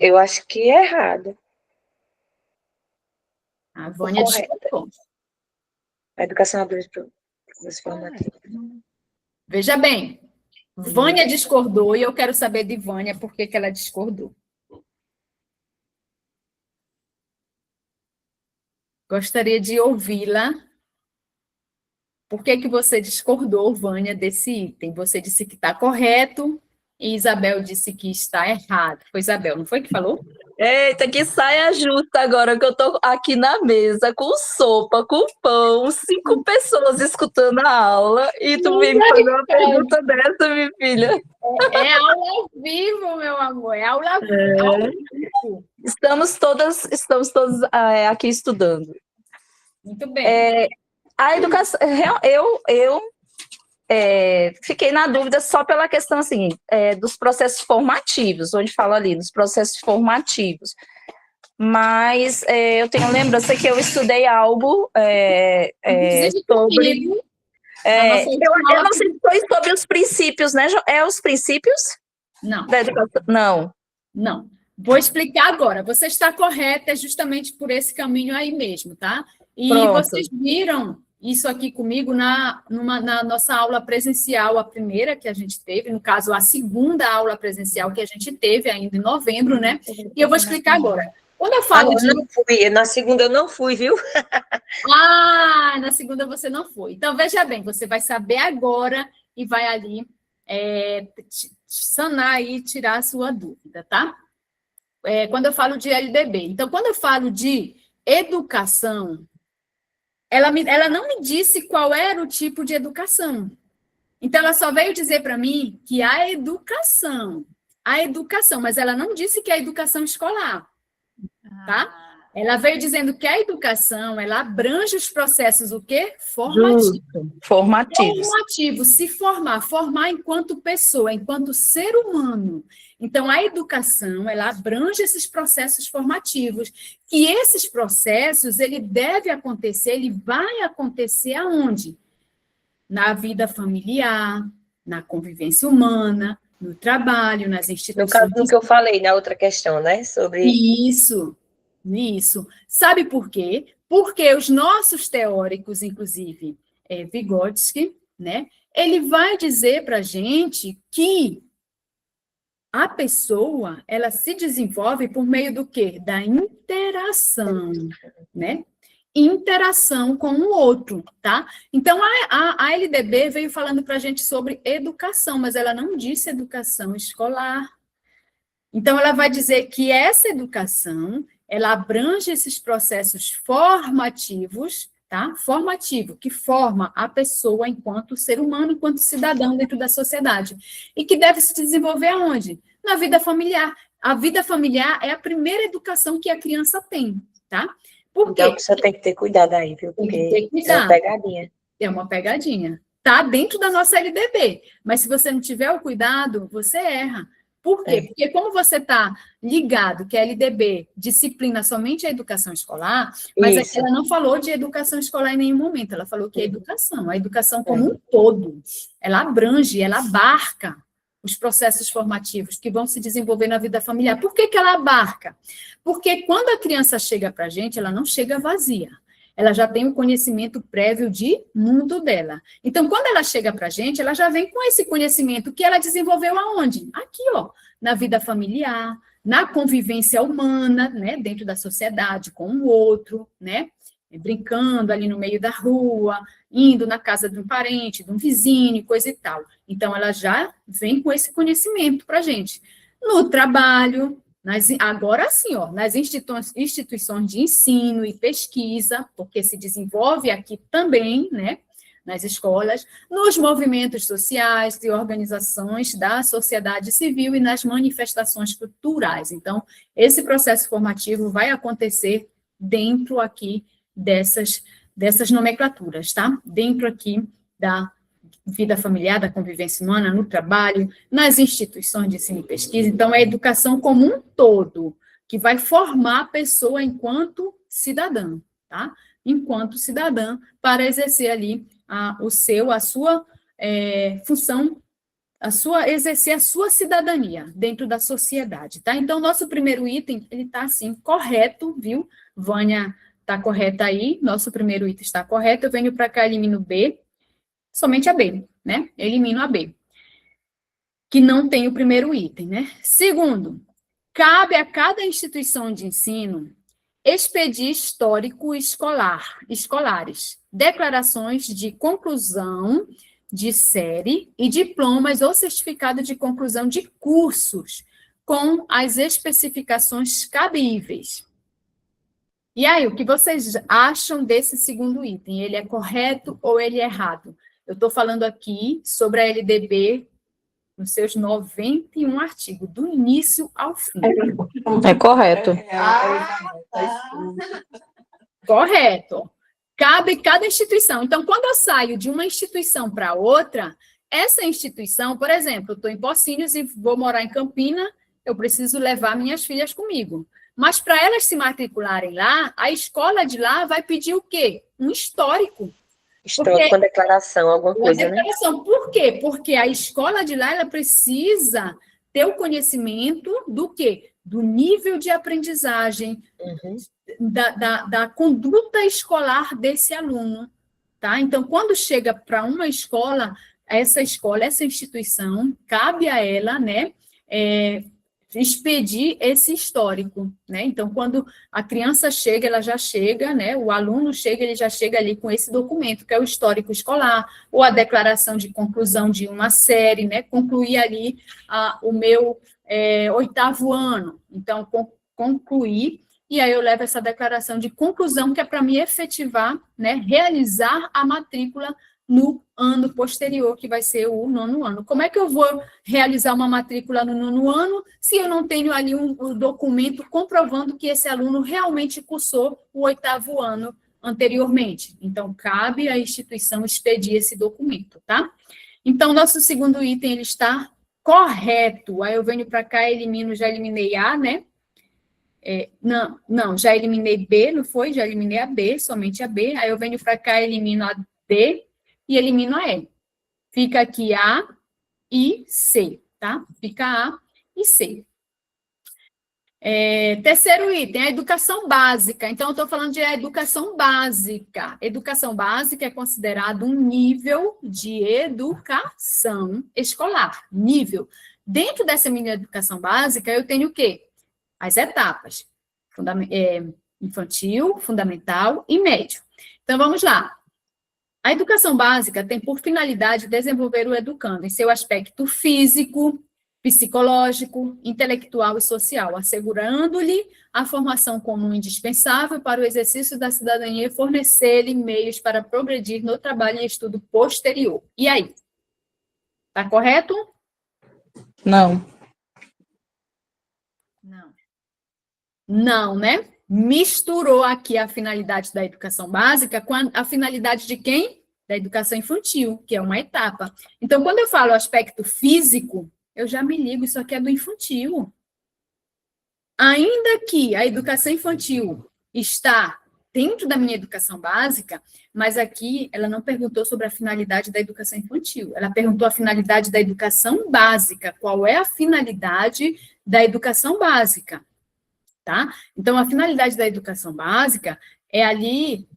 Eu acho que é errado. A Vânia discordou. A educação abrange processos formativos. Veja bem, Vânia discordou e eu quero saber de Vânia por que ela discordou. Gostaria de ouvi-la. Por que você discordou, Vânia, desse item? Você disse que está correto e Isabel disse que está errado. Foi Isabel, não foi que falou? Eita, que saia justa agora que eu tô aqui na mesa com sopa, com pão, 5 pessoas escutando a aula e tu vem me fazer uma pergunta dessa, minha filha. É aula ao vivo, meu amor, é aula ao vivo. Estamos todos aqui estudando. Muito bem. A educação, eu fiquei na dúvida só pela questão assim, dos processos formativos, onde fala ali, dos processos formativos. Mas eu tenho lembrança que eu estudei algo sobre... eu não sei se foi sobre os princípios, né? É os princípios? Não. Da educação? Não. Não. Vou explicar agora. Você está correta justamente por esse caminho aí mesmo, tá? E Pronto. Vocês viram isso aqui comigo na nossa aula presencial, a primeira que a gente teve, no caso, a segunda aula presencial que a gente teve ainda em novembro, né? E eu vou explicar agora. Quando eu falo eu não fui, na segunda eu não fui, viu? Na segunda você não foi. Então, veja bem, você vai saber agora e vai ali sanar e tirar a sua dúvida, tá? Quando eu falo de LDB. Então, quando eu falo de educação, ela não me disse qual era o tipo de educação. Então, ela só veio dizer para mim que a educação, mas ela não disse que é a educação escolar, tá? Ela veio dizendo que a educação, ela abrange os processos, o quê? Formativo, se formar enquanto pessoa, enquanto ser humano. Então, a educação, ela abrange esses processos formativos, que esses processos, ele vai acontecer aonde? Na vida familiar, na convivência humana, no trabalho, nas instituições. No caso do que eu falei na outra questão, né? Sobre... Isso. Sabe por quê? Porque os nossos teóricos, inclusive Vygotsky, né, ele vai dizer para a gente que a pessoa, ela se desenvolve por meio do quê? Da interação, né? Interação com o outro, tá? Então, a LDB veio falando para a gente sobre educação, mas ela não disse educação escolar. Então, ela vai dizer que essa educação, ela abrange esses processos formativos, tá? Formativo, que forma a pessoa enquanto ser humano, enquanto cidadão dentro da sociedade. E que deve se desenvolver aonde? Na vida familiar. A vida familiar é a primeira educação que a criança tem, tá? Por quê? Então, você tem que ter cuidado aí, viu? Tem que Porque ter é cuidado. uma pegadinha. É uma pegadinha. Tá dentro da nossa LDB. Mas se você não tiver o cuidado, você erra. Por quê? Porque como você está ligado que a LDB disciplina somente a educação escolar, mas aqui ela não falou de educação escolar em nenhum momento, ela falou que é educação, a educação como um todo, ela abrange, ela abarca os processos formativos que vão se desenvolver na vida familiar. Por que ela abarca? Porque quando a criança chega para a gente, ela não chega vazia. Ela já tem o conhecimento prévio de mundo dela. Então, quando ela chega para a gente, ela já vem com esse conhecimento que ela desenvolveu aonde? Aqui, ó, na vida familiar, na convivência humana, né, dentro da sociedade, com o outro, né, brincando ali no meio da rua, indo na casa de um parente, de um vizinho, coisa e tal. Então, ela já vem com esse conhecimento para a gente. No trabalho, agora sim, ó, nas instituições de ensino e pesquisa, porque se desenvolve aqui também, né, nas escolas, nos movimentos sociais e organizações da sociedade civil e nas manifestações culturais. Então, esse processo formativo vai acontecer dentro aqui dessas nomenclaturas, tá? Dentro aqui da vida familiar, da convivência humana, no trabalho, nas instituições de ensino e pesquisa. Então, é a educação como um todo, que vai formar a pessoa enquanto cidadã, tá? Enquanto cidadã, para exercer ali a sua função, exercer a sua cidadania dentro da sociedade, tá? Então, nosso primeiro item, ele tá, assim, correto, viu? Vânia tá correta aí, nosso primeiro item está correto, eu venho para cá, elimino B, somente a B, né? Elimino a B, que não tem o primeiro item, né? Segundo, cabe a cada instituição de ensino expedir escolares, declarações de conclusão de série e diplomas ou certificado de conclusão de cursos com as especificações cabíveis. E aí, o que vocês acham desse segundo item? Ele é correto ou ele é errado? Eu estou falando aqui sobre a LDB nos seus 91 artigos, do início ao fim. É correto. Correto. Cabe cada instituição. Então, quando eu saio de uma instituição para outra, essa instituição, por exemplo, eu estou em Pocinhos e vou morar em Campina, eu preciso levar minhas filhas comigo. Mas para elas se matricularem lá, a escola de lá vai pedir o quê? Um histórico. Histórico com declaração, alguma coisa, né? Por quê? Porque a escola de lá, ela precisa ter o conhecimento do quê? Do nível de aprendizagem, da conduta escolar desse aluno, tá? Então, quando chega para uma escola, essa instituição, cabe a ela, né, expedir esse histórico, né? Então, quando a criança chega, ela já chega, né? O aluno chega, ele já chega ali com esse documento, que é o histórico escolar, ou a declaração de conclusão de uma série, né? Concluir ali o meu 8º ano. Então, concluir, e aí eu levo essa declaração de conclusão, que é para me efetivar, né? Realizar a matrícula no ano posterior, que vai ser o 9º ano. Como é que eu vou realizar uma matrícula no 9º ano se eu não tenho ali um documento comprovando que esse aluno realmente cursou o 8º ano anteriormente? Então, cabe à instituição expedir esse documento, tá? Então, nosso segundo item, ele está correto. Aí eu venho para cá, já eliminei A, né? Não, já eliminei B, não foi? Já eliminei a B, somente a B. Aí eu venho para cá, elimino a D, e elimino a E. Fica aqui A e C, tá? Fica A e C. Terceiro item, a educação básica. Então, eu estou falando de educação básica. Educação básica é considerado um nível de educação escolar. Nível. Dentro dessa minha educação básica, eu tenho o quê? As etapas. Infantil, fundamental e médio. Então, vamos lá. A educação básica tem por finalidade desenvolver o educando em seu aspecto físico, psicológico, intelectual e social, assegurando-lhe a formação comum indispensável para o exercício da cidadania e fornecer-lhe meios para progredir no trabalho e estudo posterior. E aí? Está correto? Não. Não. Não, né? Misturou aqui a finalidade da educação básica com a finalidade de quem? Da educação infantil, que é uma etapa. Então, quando eu falo aspecto físico, eu já me ligo, isso aqui é do infantil. Ainda que a educação infantil está dentro da minha educação básica, mas aqui ela não perguntou sobre a finalidade da educação infantil, ela perguntou a finalidade da educação básica. Qual é a finalidade da educação básica? Tá? Então, a finalidade da educação básica é ali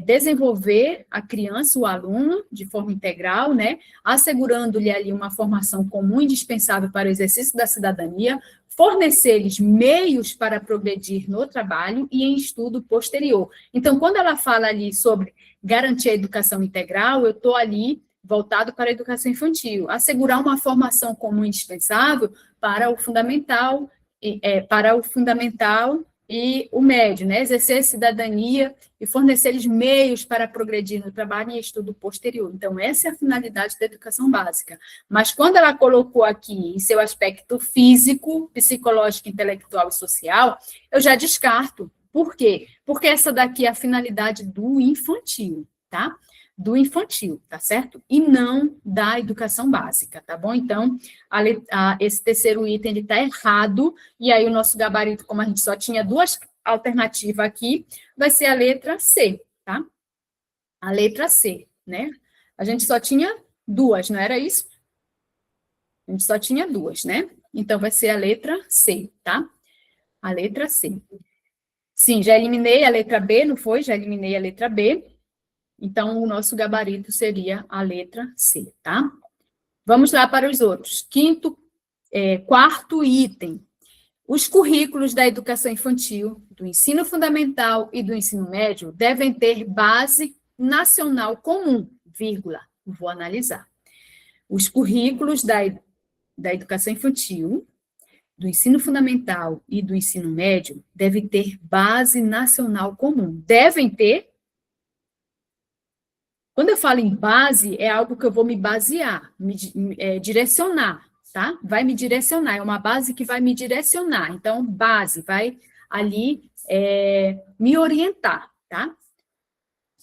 desenvolver a criança, o aluno, de forma integral, né, assegurando-lhe ali uma formação comum indispensável para o exercício da cidadania, fornecer-lhes meios para progredir no trabalho e em estudo posterior. Então, quando ela fala ali sobre garantir a educação integral, eu estou ali voltado para a educação infantil, assegurar uma formação comum indispensável para o fundamental e o médio, né? Exercer cidadania e fornecer-lhes meios para progredir no trabalho e estudo posterior. Então, essa é a finalidade da educação básica. Mas quando ela colocou aqui em seu aspecto físico, psicológico, intelectual e social, eu já descarto. Por quê? Porque essa daqui é a finalidade do infantil, tá? Do infantil, tá certo? E não da educação básica, tá bom? Então, esse terceiro item, ele tá errado, e aí o nosso gabarito, como a gente só tinha duas alternativas aqui, vai ser a letra C, tá? A letra C, né? A gente só tinha duas, não era isso? A gente só tinha duas, né? Então, vai ser a letra C, tá? A letra C. Sim, já eliminei a letra B, não foi? Já eliminei a letra B. Então, o nosso gabarito seria a letra C, tá? Vamos lá para os outros. Quarto item. Os currículos da educação infantil, do ensino fundamental e do ensino médio devem ter base nacional comum, vírgula. Vou analisar. Os currículos da educação infantil, do ensino fundamental e do ensino médio devem ter base nacional comum. Devem ter. Quando eu falo em base, é algo que eu vou me basear, direcionar, tá? Vai me direcionar, é uma base que vai me direcionar. Então, base, vai ali me orientar, tá?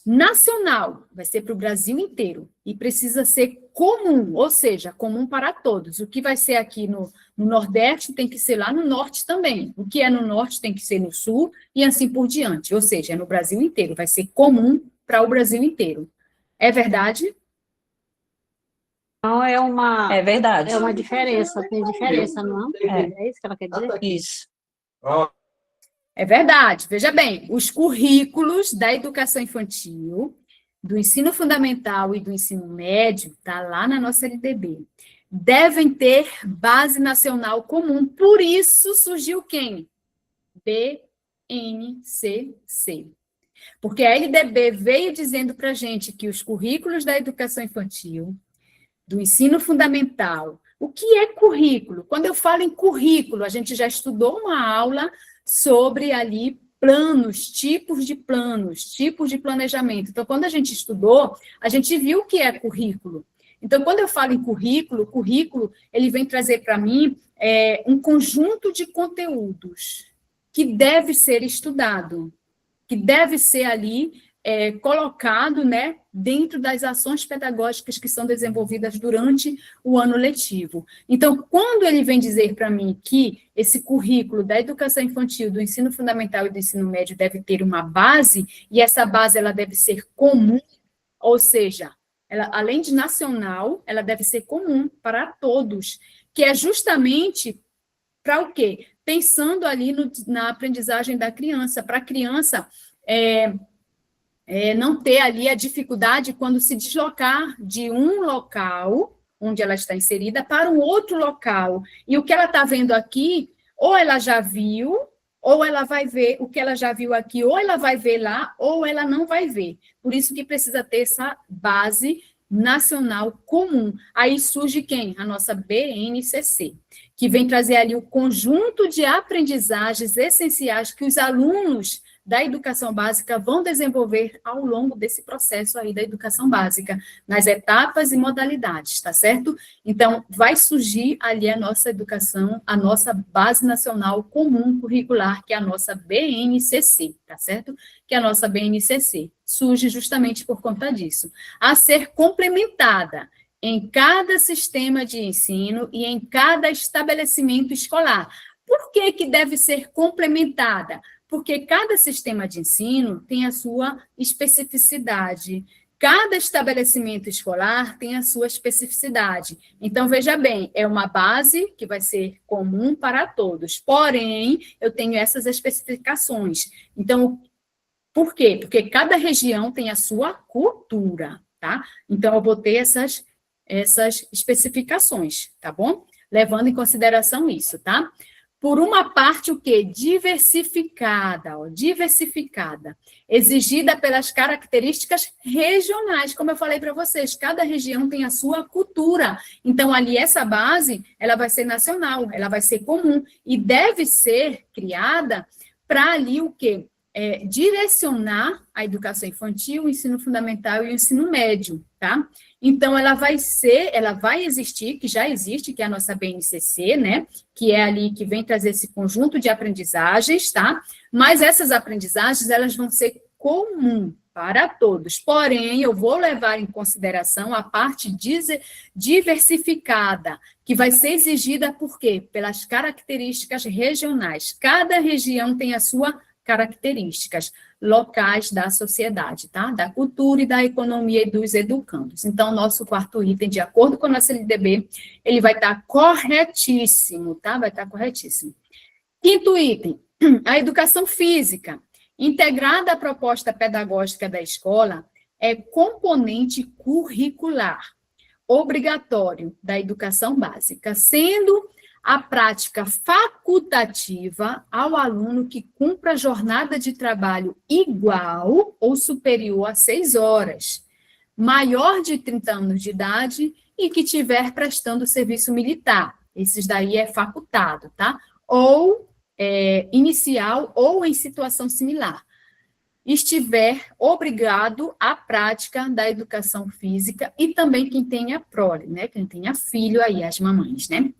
Nacional, vai ser para o Brasil inteiro, e precisa ser comum, ou seja, comum para todos. O que vai ser aqui no Nordeste tem que ser lá no Norte também. O que é no Norte tem que ser no Sul, e assim por diante. Ou seja, é no Brasil inteiro, vai ser comum para o Brasil inteiro. É verdade? Não, É verdade. é uma diferença, tem diferença, não? É isso que ela quer dizer? Isso. É verdade. Veja bem, os currículos da educação infantil, do ensino fundamental e do ensino médio, tá lá na nossa LDB, devem ter base nacional comum. Por isso surgiu quem? BNCC. Porque a LDB veio dizendo para a gente que os currículos da educação infantil, do ensino fundamental, o que é currículo? Quando eu falo em currículo, a gente já estudou uma aula sobre ali planos, tipos de planejamento. Então, quando a gente estudou, a gente viu o que é currículo. Então, quando eu falo em currículo, ele vem trazer para mim um conjunto de conteúdos que deve ser estudado, que deve ser ali colocado, né, dentro das ações pedagógicas que são desenvolvidas durante o ano letivo. Então, quando ele vem dizer para mim que esse currículo da educação infantil, do ensino fundamental e do ensino médio deve ter uma base, e essa base ela deve ser comum, ou seja, ela, além de nacional, ela deve ser comum para todos, que é justamente para o quê? pensando ali na aprendizagem da criança, para a criança não ter ali a dificuldade quando se deslocar de um local onde ela está inserida para um outro local. E o que ela está vendo aqui, ou ela já viu, ou ela vai ver o que ela já viu aqui, ou ela vai ver lá, ou ela não vai ver. Por isso que precisa ter essa base nacional comum. Aí surge quem? A nossa BNCC, que vem trazer ali o conjunto de aprendizagens essenciais que os alunos da educação básica vão desenvolver ao longo desse processo aí da educação básica, nas etapas e modalidades, tá certo? Então, vai surgir ali a nossa educação, a nossa Base Nacional Comum Curricular, que é a nossa BNCC, tá certo? Que é a nossa BNCC. Surge justamente por conta disso. A ser complementada em cada sistema de ensino e em cada estabelecimento escolar. Por que que deve ser complementada? Porque cada sistema de ensino tem a sua especificidade, cada estabelecimento escolar tem a sua especificidade. Então, veja bem, é uma base que vai ser comum para todos, porém, eu tenho essas especificações. Então, por quê? Porque cada região tem a sua cultura, tá? Então, eu vou ter essas especificações, tá bom? Levando em consideração isso, tá? Por uma parte, o quê? Diversificada, diversificada, exigida pelas características regionais, como eu falei para vocês, cada região tem a sua cultura, então ali essa base, ela vai ser nacional, ela vai ser comum, e deve ser criada para ali o quê? Direcionar a educação infantil, o ensino fundamental e o ensino médio, tá? Então, ela vai existir, que já existe, que é a nossa BNCC, né? Que é ali que vem trazer esse conjunto de aprendizagens, tá? Mas essas aprendizagens, elas vão ser comum para todos. Porém, eu vou levar em consideração a parte diversificada, que vai ser exigida por quê? Pelas características regionais. Cada região tem a sua características locais da sociedade, tá? Da cultura e da economia e dos educandos. Então, nosso quarto item, de acordo com a nossa LDB, ele vai estar corretíssimo, tá? Vai estar corretíssimo. Quinto item, a educação física, integrada à proposta pedagógica da escola, é componente curricular, obrigatório da educação básica, sendo a prática facultativa ao aluno que cumpra jornada de trabalho igual ou superior a 6 horas, maior de 30 anos de idade e que estiver prestando serviço militar. Esses daí é facultado, tá? Ou inicial ou em situação similar. Estiver obrigado à prática da educação física e também quem tenha prole, né? Quem tenha filho aí, as mamães, né?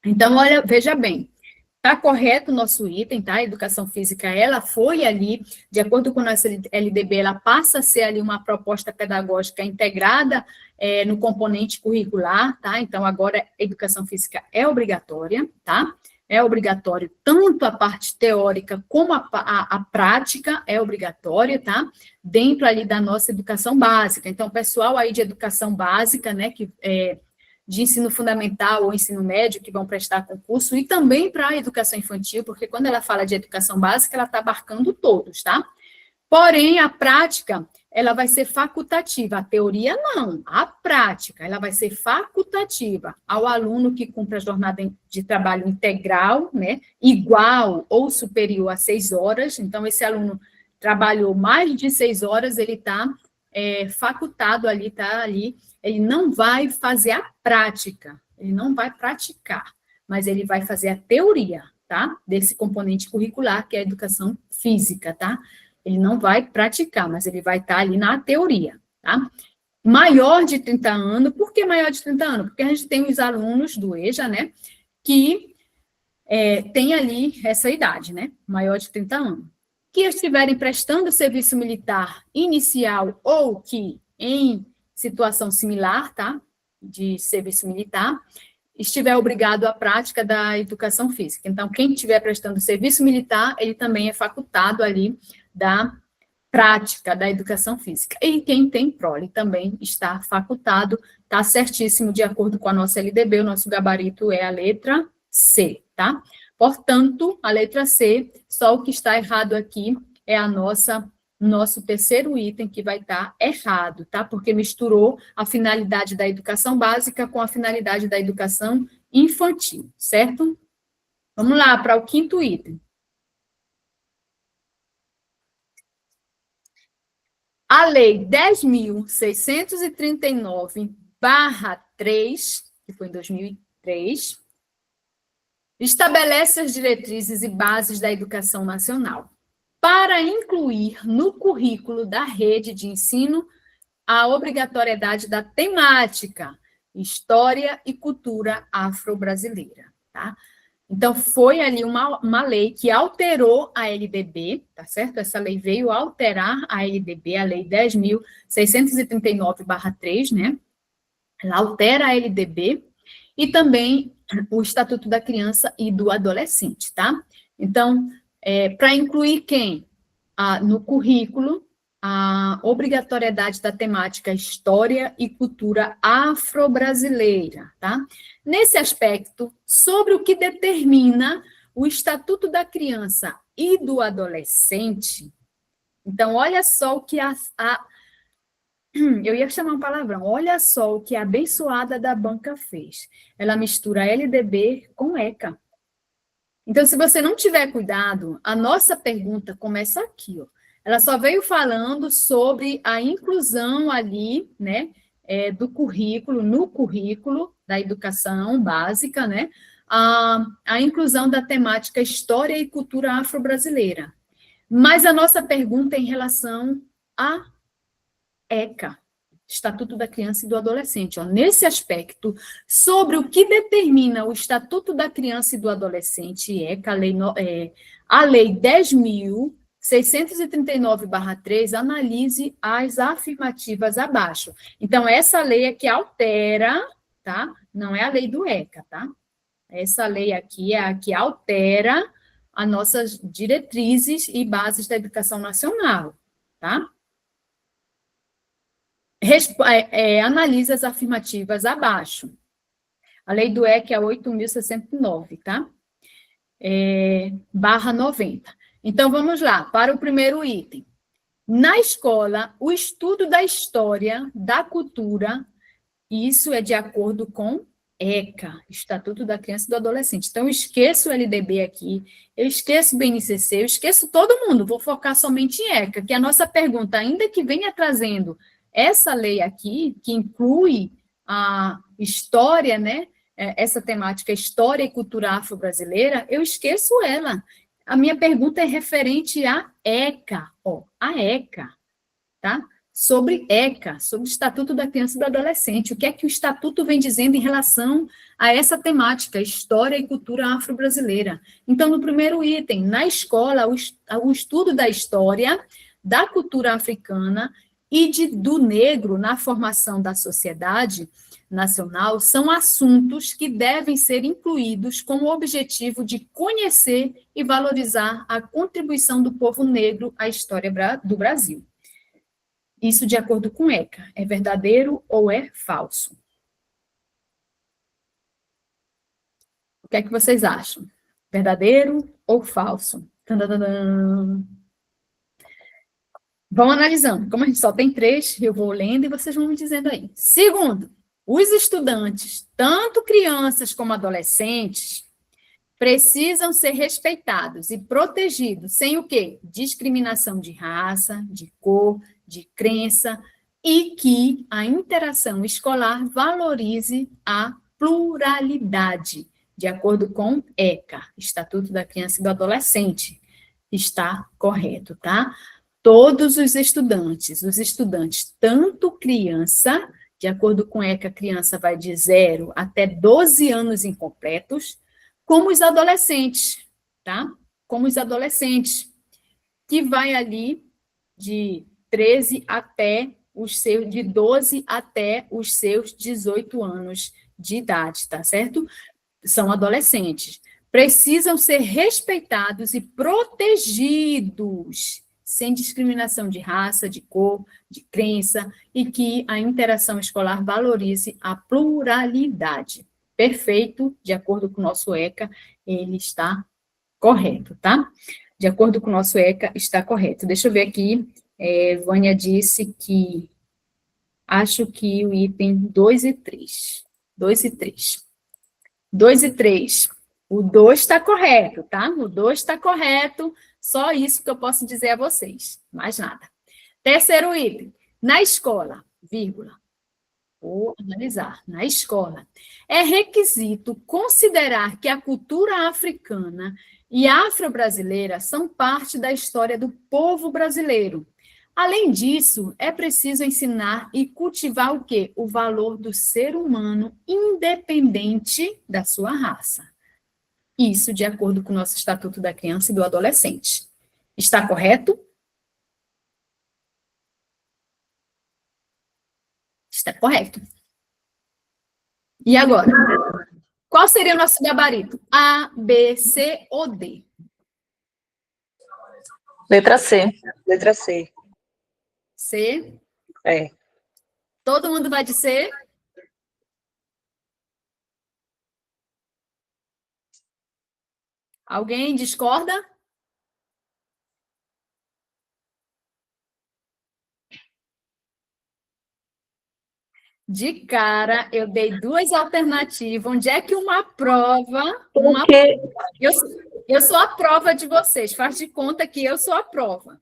Então, olha, veja bem, está correto o nosso item, tá? A educação física, ela foi ali, de acordo com a nossa LDB, ela passa a ser ali uma proposta pedagógica integrada no componente curricular, tá? Então, agora, a educação física é obrigatória, tá? É obrigatório tanto a parte teórica como a prática é obrigatória, tá? Dentro ali da nossa educação básica. Então, o pessoal aí de educação básica, né, que de ensino fundamental ou ensino médio que vão prestar concurso, e também para a educação infantil, porque quando ela fala de educação básica, ela está abarcando todos, tá? Porém, a prática, ela vai ser facultativa, a teoria não, a prática, ela vai ser facultativa ao aluno que cumpre a jornada de trabalho integral, né, igual ou superior a 6 horas, então esse aluno trabalhou mais de 6 horas, ele está facultado ali, está ali, ele não vai fazer a prática, ele não vai praticar, mas ele vai fazer a teoria, tá? Desse componente curricular, que é a educação física, tá? Ele não vai praticar, mas ele vai estar ali na teoria, tá? Maior de 30 anos, por que maior de 30 anos? Porque a gente tem os alunos do EJA, né, que tem ali essa idade, né, maior de 30 anos, que estiverem prestando serviço militar inicial ou que em situação similar, tá, de serviço militar, estiver obrigado à prática da educação física. Então, quem estiver prestando serviço militar, ele também é facultado ali da prática da educação física. E quem tem prole também está facultado, está certíssimo, de acordo com a nossa LDB, o nosso gabarito é a letra C, tá? Portanto, a letra C, só o que está errado aqui é nosso terceiro item que vai estar errado, tá? Porque misturou a finalidade da educação básica com a finalidade da educação infantil, certo? Vamos lá para o quinto item. A Lei 10.639/3, que foi em 2003, estabelece as diretrizes e bases da educação nacional para incluir no currículo da rede de ensino a obrigatoriedade da temática História e Cultura Afro-Brasileira, tá? Então, foi ali uma lei que alterou a LDB, tá certo? Essa lei veio alterar a LDB, a Lei 10.639/3, né? Ela altera a LDB e também o Estatuto da Criança e do Adolescente, tá? Então, para incluir quem? No currículo, a obrigatoriedade da temática História e Cultura Afro-Brasileira, tá? Nesse aspecto, sobre o que determina o Estatuto da Criança e do Adolescente, então, olha só o que eu ia chamar um palavrão, olha só o que a abençoada da banca fez. Ela mistura LDB com ECA. Então, se você não tiver cuidado, a nossa pergunta começa aqui, ó. Ela só veio falando sobre a inclusão ali, né, do currículo, no currículo da educação básica, né, a inclusão da temática História e Cultura Afro-Brasileira. Mas a nossa pergunta é em relação a ECA, Estatuto da Criança e do Adolescente. Ó, nesse aspecto, sobre o que determina o Estatuto da Criança e do Adolescente, ECA, a Lei 10.639/3, analise as afirmativas abaixo. Então, essa lei é que altera, tá? Não é a lei do ECA, tá? Essa lei aqui é a que altera as nossas diretrizes e bases da educação nacional, tá? Analisa as afirmativas abaixo. A lei do ECA é 8.069, tá? /90. Então, vamos lá, para o primeiro item. Na escola, o estudo da história, da cultura, isso é de acordo com ECA, Estatuto da Criança e do Adolescente. Então, eu esqueço o LDB aqui, eu esqueço o BNCC, eu esqueço todo mundo, vou focar somente em ECA, que a nossa pergunta, ainda que venha trazendo essa lei aqui, que inclui a história, né, essa temática História e Cultura Afro-Brasileira, eu esqueço ela. A minha pergunta é referente à ECA, a ECA, tá? Sobre ECA, sobre o Estatuto da Criança e do Adolescente. O que é que o Estatuto vem dizendo em relação a essa temática, História e Cultura Afro-Brasileira? Então, no primeiro item, na escola, o estudo da história, da cultura africana e do negro na formação da sociedade nacional são assuntos que devem ser incluídos com o objetivo de conhecer e valorizar a contribuição do povo negro à história do Brasil. Isso de acordo com ECA. É verdadeiro ou é falso? O que é que vocês acham? Verdadeiro ou falso? Tadadadã. Vamos analisando. Como a gente só tem 3, eu vou lendo e vocês vão me dizendo aí. Segundo, os estudantes, tanto crianças como adolescentes, precisam ser respeitados e protegidos sem o quê? Discriminação de raça, de cor, de crença, e que a interação escolar valorize a pluralidade, de acordo com ECA, Estatuto da Criança e do Adolescente. Está correto, tá? Todos os estudantes, tanto criança, de acordo com ECA, a criança vai de 0 até 12 anos incompletos, como os adolescentes, tá? Como os adolescentes, que vai ali de 12 até os seus 18 anos de idade, tá certo? São adolescentes. Precisam ser respeitados e protegidos, sem discriminação de raça, de cor, de crença, e que a interação escolar valorize a pluralidade. Perfeito, de acordo com o nosso ECA, ele está correto, tá? De acordo com o nosso ECA, está correto. Deixa eu ver aqui, Vânia disse que acho que o item 2 e 3. 2 e 3. 2 e 3. O 2 está correto, tá? O 2 está correto, só isso que eu posso dizer a vocês, mais nada. Terceiro item, na escola, vírgula, vou analisar, na escola, é requisito considerar que a cultura africana e afro-brasileira são parte da história do povo brasileiro. Além disso, é preciso ensinar e cultivar o quê? O valor do ser humano, independente da sua raça. Isso de acordo com o nosso Estatuto da Criança e do Adolescente. Está correto? Está correto. E agora? Qual seria o nosso gabarito? A, B, C ou D? Letra C. Letra C. C? É. Todo mundo vai de C? Alguém discorda? De cara, eu dei duas alternativas. Onde é que uma prova... Eu sou a prova de vocês. Faz de conta que eu sou a prova.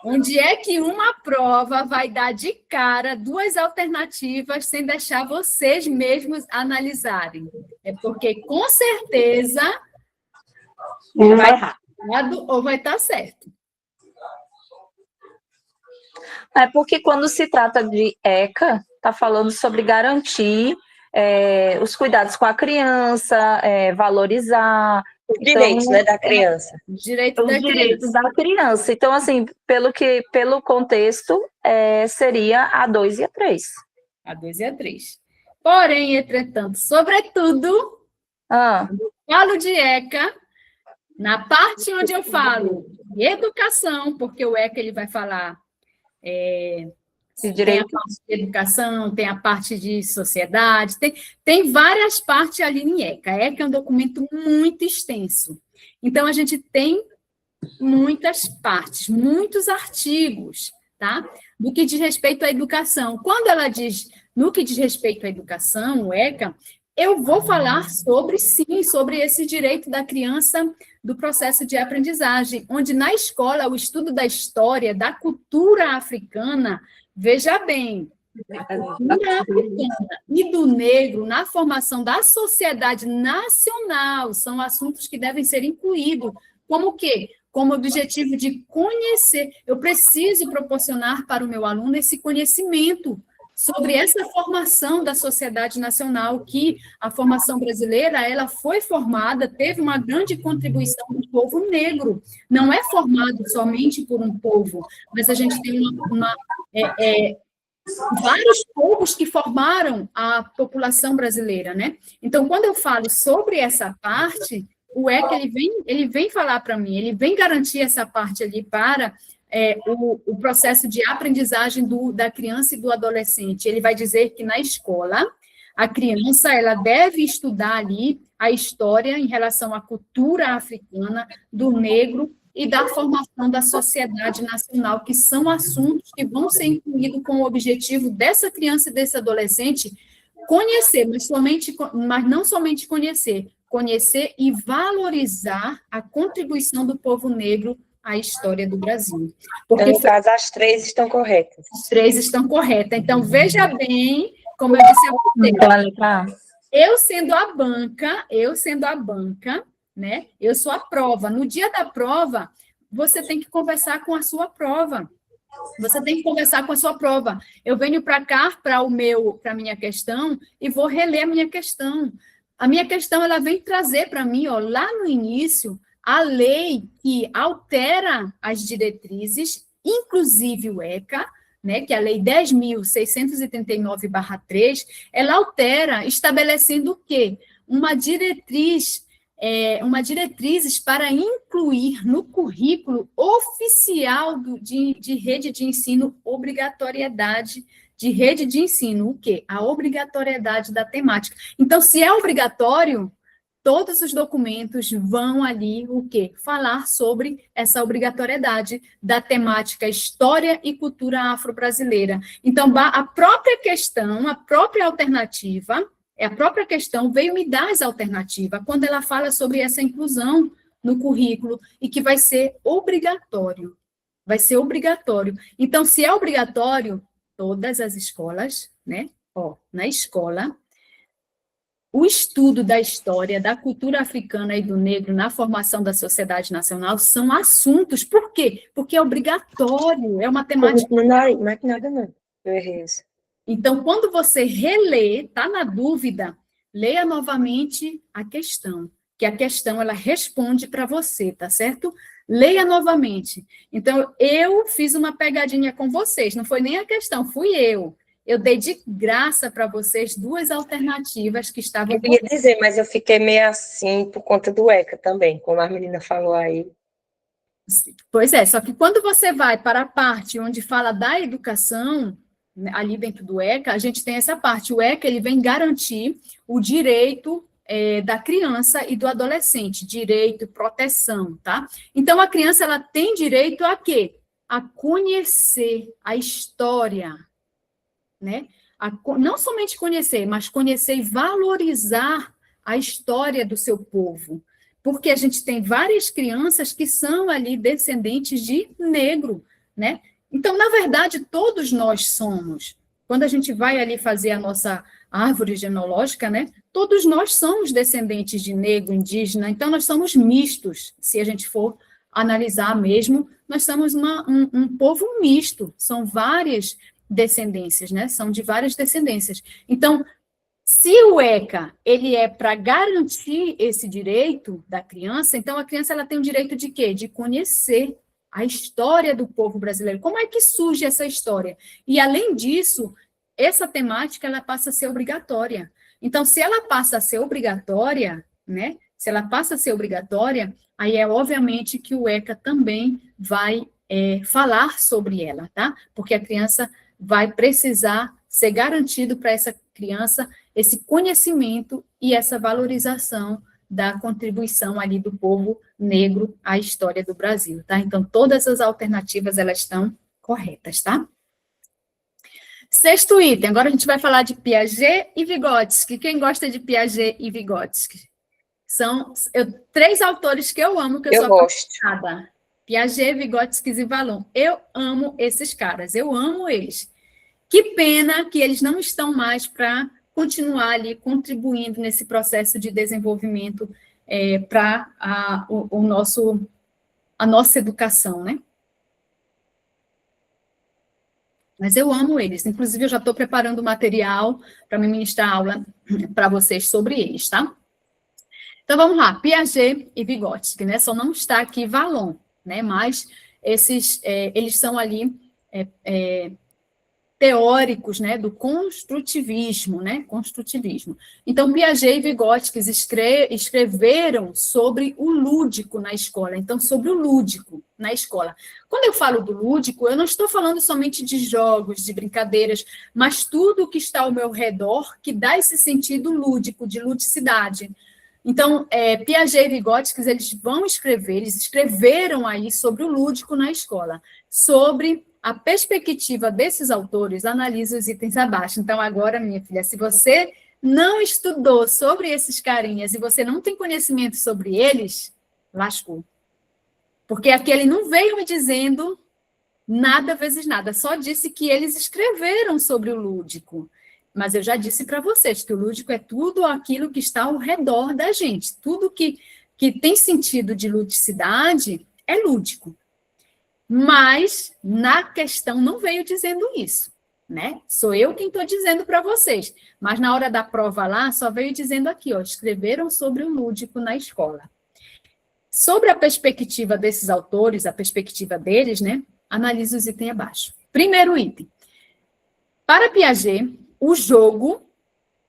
Onde é que uma prova vai dar de cara duas alternativas sem deixar vocês mesmos analisarem? É porque, com certeza, vai estar errado ou vai estar certo. É porque quando se trata de ECA, está falando sobre garantir os cuidados com a criança, valorizar... Os direitos, então, né, da criança. Os direitos da criança. Então, assim, pelo contexto, seria a 2 e a 3. A 2 e a 3. Porém, entretanto, sobretudo, falo de ECA, na parte onde eu falo de educação, porque o ECA ele vai falar... de tem a direito. parte de educação, tem a parte de sociedade, tem várias partes ali em ECA. A ECA é um documento muito extenso. Então, a gente tem muitas partes, muitos artigos, tá? Do que diz respeito à educação. Quando ela diz no que diz respeito à educação, o ECA, eu vou falar sobre, sim, sobre esse direito da criança do processo de aprendizagem, onde na escola o estudo da história, da cultura africana, veja bem, a cultura africana e do negro na formação da sociedade nacional são assuntos que devem ser incluídos. Como o quê? Como objetivo de conhecer. Eu preciso proporcionar para o meu aluno esse conhecimento sobre essa formação da sociedade nacional, que a formação brasileira, ela foi formada, teve uma grande contribuição do povo negro. Não é formado somente por um povo, mas a gente tem vários povos que formaram a população brasileira, né? Então, quando eu falo sobre essa parte, o ECA, ele vem falar para mim, ele vem garantir essa parte ali para o processo de aprendizagem da criança e do adolescente. Ele vai dizer que na escola, a criança ela deve estudar ali a história em relação à cultura africana, do negro e da formação da sociedade nacional, que são assuntos que vão ser incluídos com o objetivo dessa criança e desse adolescente conhecer, mas não somente conhecer e valorizar a contribuição do povo negro à história do Brasil. Porque, no caso, as 3 estão corretas. As 3 estão corretas. Então, veja bem, como eu disse a você, eu sendo a banca, né? Eu sou a prova. No dia da prova, você tem que conversar com a sua prova. Você tem que conversar com a sua prova. Eu venho para cá, para a minha questão, e vou reler a minha questão. A minha questão, ela vem trazer para mim, ó, lá no início, a lei que altera as diretrizes, inclusive o ECA, né, que é a Lei 10.639/3, ela altera, estabelecendo o quê? Uma diretrizes para incluir no currículo oficial de rede de ensino obrigatoriedade de rede de ensino, o quê? A obrigatoriedade da temática. Então, se é obrigatório, todos os documentos vão ali, o quê? Falar sobre essa obrigatoriedade da temática História e Cultura Afro-Brasileira. Então, a própria questão, a própria alternativa, a própria questão veio me dar as alternativas, quando ela fala sobre essa inclusão no currículo, e que vai ser obrigatório. Vai ser obrigatório. Então, se é obrigatório, todas as escolas, né? Na escola, o estudo da história, da cultura africana e do negro na formação da sociedade nacional são assuntos. Por quê? Porque é obrigatório, é uma temática... Não é que nada, não. Eu errei isso. Então, quando você relê, está na dúvida, leia novamente a questão, que a questão, ela responde para você, tá certo? Leia novamente. Então, eu fiz uma pegadinha com vocês, não foi nem a questão, fui eu. Eu dei de graça para vocês 2 alternativas que estavam... Eu ia dizer, mas eu fiquei meio assim por conta do ECA também, como a menina falou aí. Pois é, só que quando você vai para a parte onde fala da educação, ali dentro do ECA, a gente tem essa parte. O ECA, ele vem garantir o direito da criança e do adolescente, direito e proteção, tá? Então, a criança, ela tem direito a quê? A conhecer a história, né? Não somente conhecer, mas conhecer e valorizar a história do seu povo, porque a gente tem várias crianças que são ali descendentes de negro, né? Então, na verdade, todos nós somos. Quando a gente vai ali fazer a nossa árvore genealógica, né? Todos nós somos descendentes de negro, indígena, então nós somos mistos, se a gente for analisar mesmo, nós somos um povo misto, são várias descendências, né? São de várias descendências. Então, se o ECA, ele é para garantir esse direito da criança, então a criança, ela tem o direito de quê? De conhecer a história do povo brasileiro. Como é que surge essa história? E, além disso, essa temática, ela passa a ser obrigatória. Então, se ela passa a ser obrigatória, né? Se ela passa a ser obrigatória, aí é obviamente que o ECA também vai falar sobre ela, tá? Porque a criança vai precisar ser garantido para essa criança esse conhecimento e essa valorização da contribuição ali do povo negro à história do Brasil, tá? Então, todas as alternativas, elas estão corretas, tá? 6º item, agora a gente vai falar de Piaget e Vygotsky. Quem gosta de Piaget e Vygotsky? São 3 autores que eu amo, que eu sou apaixonada. Piaget, Vygotsky e Vallon. Eu amo esses caras, eu amo eles. Que pena que eles não estão mais para continuar ali contribuindo nesse processo de desenvolvimento para a nossa educação, né? Mas eu amo eles. Inclusive, eu já estou preparando material para me ministrar aula para vocês sobre eles, tá? Então, vamos lá. Piaget e Vygotsky, né? Só não está aqui Vallon, né? Mas eles são ali teóricos, né, do construtivismo, né, construtivismo. Então, Piaget e Vygotsky escreveram sobre o lúdico na escola, então, sobre o lúdico na escola. Quando eu falo do lúdico, eu não estou falando somente de jogos, de brincadeiras, mas tudo que está ao meu redor que dá esse sentido lúdico, de ludicidade. Então, Piaget e Vygotsky, eles escreveram aí sobre o lúdico na escola, sobre a perspectiva desses autores, analisa os itens abaixo. Então, agora, minha filha, se você não estudou sobre esses carinhas e você não tem conhecimento sobre eles, lascou. Porque aqui ele não veio me dizendo nada vezes nada, só disse que eles escreveram sobre o lúdico. Mas eu já disse para vocês que o lúdico é tudo aquilo que está ao redor da gente. Tudo que tem sentido de ludicidade é lúdico. Mas, na questão, não veio dizendo isso, né? Sou eu quem estou dizendo para vocês. Mas, na hora da prova lá, só veio dizendo aqui, ó, escreveram sobre o lúdico na escola. Sobre a perspectiva desses autores, a perspectiva deles, né? Analise os itens abaixo. Primeiro item. Para Piaget, o jogo...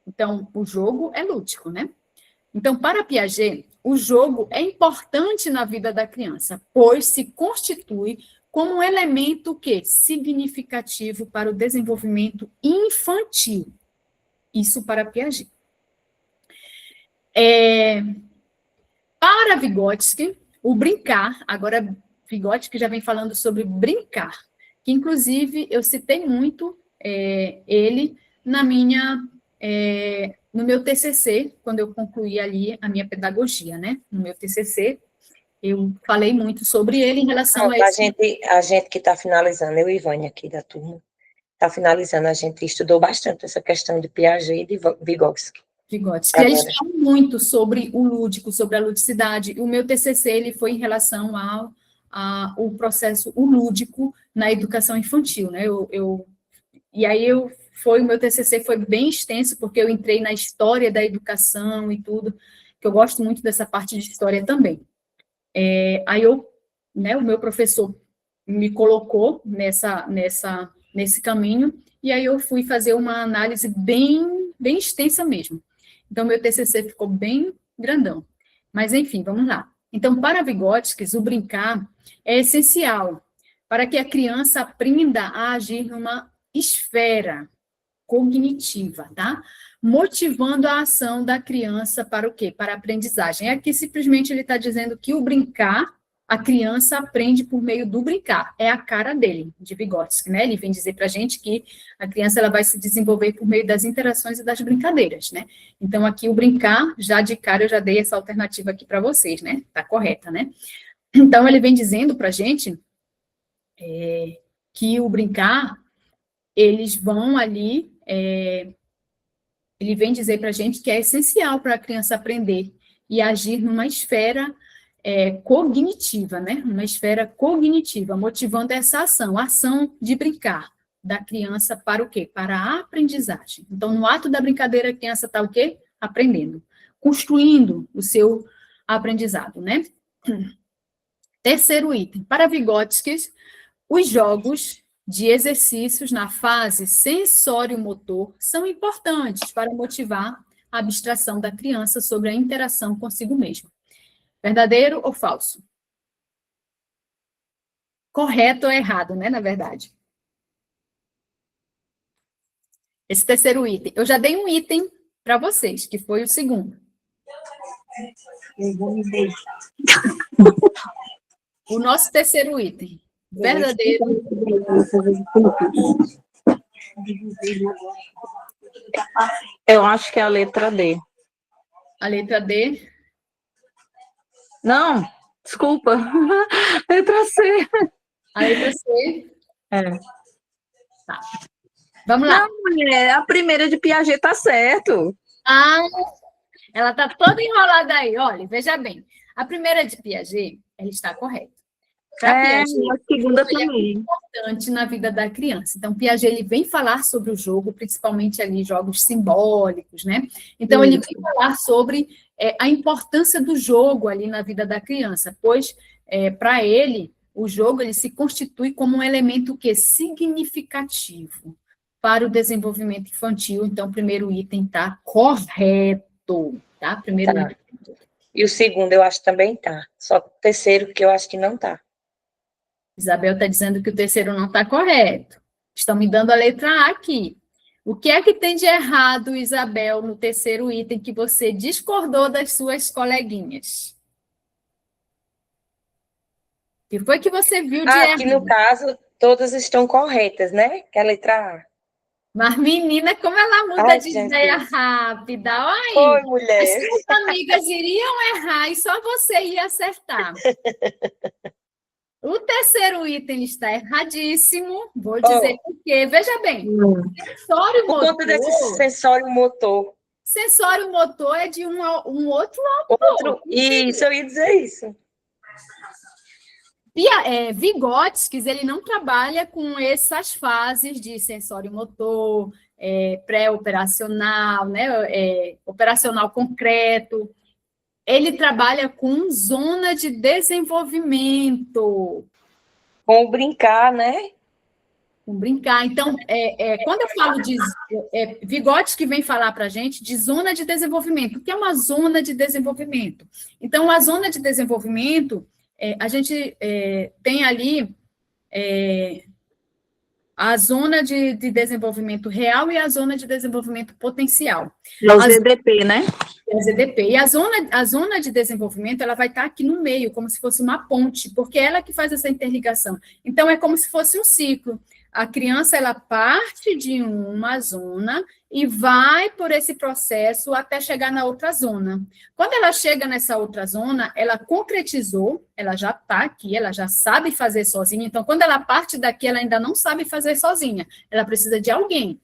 Então, o jogo é lúdico, né? Então, para Piaget, o jogo é importante na vida da criança, pois se constitui como um elemento que significativo para o desenvolvimento infantil. Isso para Piaget. Para Vygotsky, o brincar, agora Vygotsky já vem falando sobre brincar, que inclusive eu citei muito ele no meu TCC, quando eu concluí ali a minha pedagogia, né? No meu TCC, eu falei muito sobre ele em relação a esse... A gente que está finalizando, eu e Ivânia aqui da turma, está finalizando, a gente estudou bastante essa questão de Piaget e de Vygotsky. Vygotsky. Eles falam muito sobre o lúdico, sobre a ludicidade. O meu TCC ele foi em relação ao processo o lúdico na educação infantil, né? O meu TCC foi bem extenso, porque eu entrei na história da educação e tudo, que eu gosto muito dessa parte de história também. O meu professor me colocou nesse caminho, e aí eu fui fazer uma análise bem extensa mesmo. Então, meu TCC ficou bem grandão. Mas, enfim, vamos lá. Então, para Vygotsky, o brincar é essencial para que a criança aprenda a agir numa esfera cognitiva, tá? Motivando a ação da criança para o quê? Para a aprendizagem. Aqui, simplesmente, ele está dizendo que o brincar, a criança aprende por meio do brincar. É a cara dele, de Vygotsky, né? Ele vem dizer para a gente que a criança ela vai se desenvolver por meio das interações e das brincadeiras, né? Então, aqui o brincar, já de cara, eu já dei essa alternativa aqui para vocês, né? Tá correta, né? Então, ele vem dizendo para a gente que o brincar, eles vão ali... ele vem dizer para a gente que é essencial para a criança aprender e agir numa esfera cognitiva, né? Uma esfera cognitiva, motivando essa ação, a ação de brincar da criança para o quê? Para a aprendizagem. Então, no ato da brincadeira, a criança está o quê? Aprendendo, construindo o seu aprendizado, né? Terceiro item, para Vygotsky, os jogos de exercícios na fase sensório-motor são importantes para motivar a abstração da criança sobre a interação consigo mesma. Verdadeiro ou falso? Correto ou errado, né, na verdade? Esse terceiro item. Eu já dei um item para vocês, que foi o segundo. Eu vou me deixar. O nosso terceiro item. Verdadeiro. Eu acho que é a letra D. A letra D. Não, desculpa. Letra C. A letra C. Tá. Vamos lá. Não, mulher, a primeira de Piaget tá certo. Ela tá toda enrolada aí. Olha, veja bem. A primeira de Piaget, ela está correta. A segunda também. É importante na vida da criança. Então, Piaget ele vem falar sobre o jogo, principalmente ali jogos simbólicos, né? Então, ele vem falar sobre a importância do jogo ali na vida da criança, pois, para ele, o jogo ele se constitui como um elemento que significativo para o desenvolvimento infantil. Então, o primeiro item está correto, tá? Primeiro item. E o segundo eu acho que também tá. Só o terceiro que eu acho que não tá. Isabel está dizendo que o terceiro não está correto. Estão me dando a letra A aqui. O que é que tem de errado, Isabel, no terceiro item que você discordou das suas coleguinhas? O que foi que você viu de errado? Aqui no caso, todas estão corretas, né? Que é a letra A. Mas, menina, como ela muda de ideia rápida. Olha aí. Oi, mulher. As suas amigas iriam errar e só você ia acertar. O terceiro item está erradíssimo. Vou dizer por quê. Veja bem, sensório Por motor... conta desse sensório motor. Sensório motor é de um outro autor. Isso, eu ia dizer isso. Vygotsky, ele não trabalha com essas fases de sensório motor, pré-operacional, né, operacional concreto. Ele trabalha com zona de desenvolvimento. Com o brincar, né? Com brincar. Então, quando eu falo de... Vygotsky vem falar para a gente de zona de desenvolvimento. O que é uma zona de desenvolvimento? Então, a zona de desenvolvimento... a gente tem ali a zona de desenvolvimento real e a zona de desenvolvimento potencial. É o ZDP, né? a ZDP. E a zona de desenvolvimento, ela vai estar aqui no meio, como se fosse uma ponte, porque ela que faz essa interligação. Então, é como se fosse um ciclo. A criança, ela parte de uma zona e vai por esse processo até chegar na outra zona. Quando ela chega nessa outra zona, ela concretizou, ela já está aqui, ela já sabe fazer sozinha. Então, quando ela parte daqui, ela ainda não sabe fazer sozinha. Ela precisa de alguém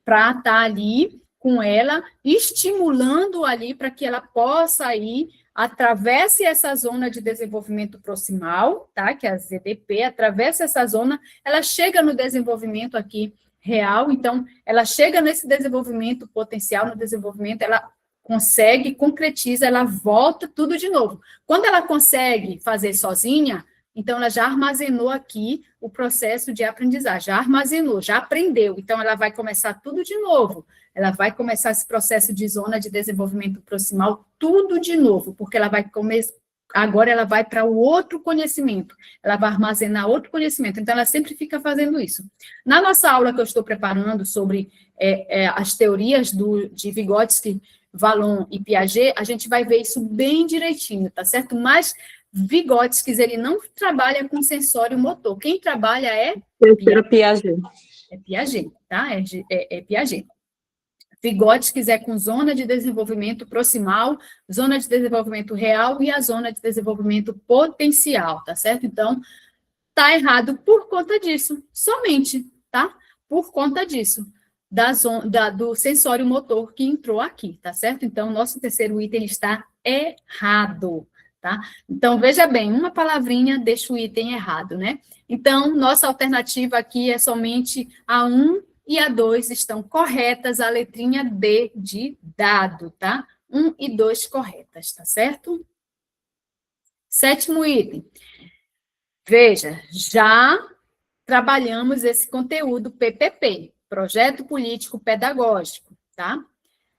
para estar ali com ela, estimulando ali para que ela possa ir, atravesse essa zona de desenvolvimento proximal, tá? Que é a ZDP, atravessa essa zona, ela chega no desenvolvimento aqui real, então, ela chega nesse desenvolvimento potencial, no desenvolvimento, ela consegue, concretiza, ela volta tudo de novo. Quando ela consegue fazer sozinha, então, ela já armazenou aqui o processo de aprendizagem, já armazenou, já aprendeu. Então, ela vai começar tudo de novo. Ela vai começar esse processo de zona de desenvolvimento proximal tudo de novo, porque ela vai começar. Agora, ela vai para o outro conhecimento. Ela vai armazenar outro conhecimento. Então, ela sempre fica fazendo isso. Na nossa aula que eu estou preparando sobre as teorias de Vygotsky, Vallon e Piaget, a gente vai ver isso bem direitinho, tá certo? Mas Vygotsky, ele não trabalha com sensório motor. Quem trabalha é Piaget. É Piaget, tá? É Piaget. Vygotsky é com zona de desenvolvimento proximal, zona de desenvolvimento real e a zona de desenvolvimento potencial, tá certo? Então, tá errado por conta disso, somente, tá? Por conta disso, do sensório motor que entrou aqui, tá certo? Então, nosso terceiro item está errado. Tá? Então, veja bem, uma palavrinha deixa o item errado, né? Então, nossa alternativa aqui é somente a 1 e a 2 estão corretas, a letrinha D de dado, tá? 1 e 2 corretas, tá certo? Sétimo item. Veja, já trabalhamos esse conteúdo PPP, Projeto Político Pedagógico, tá?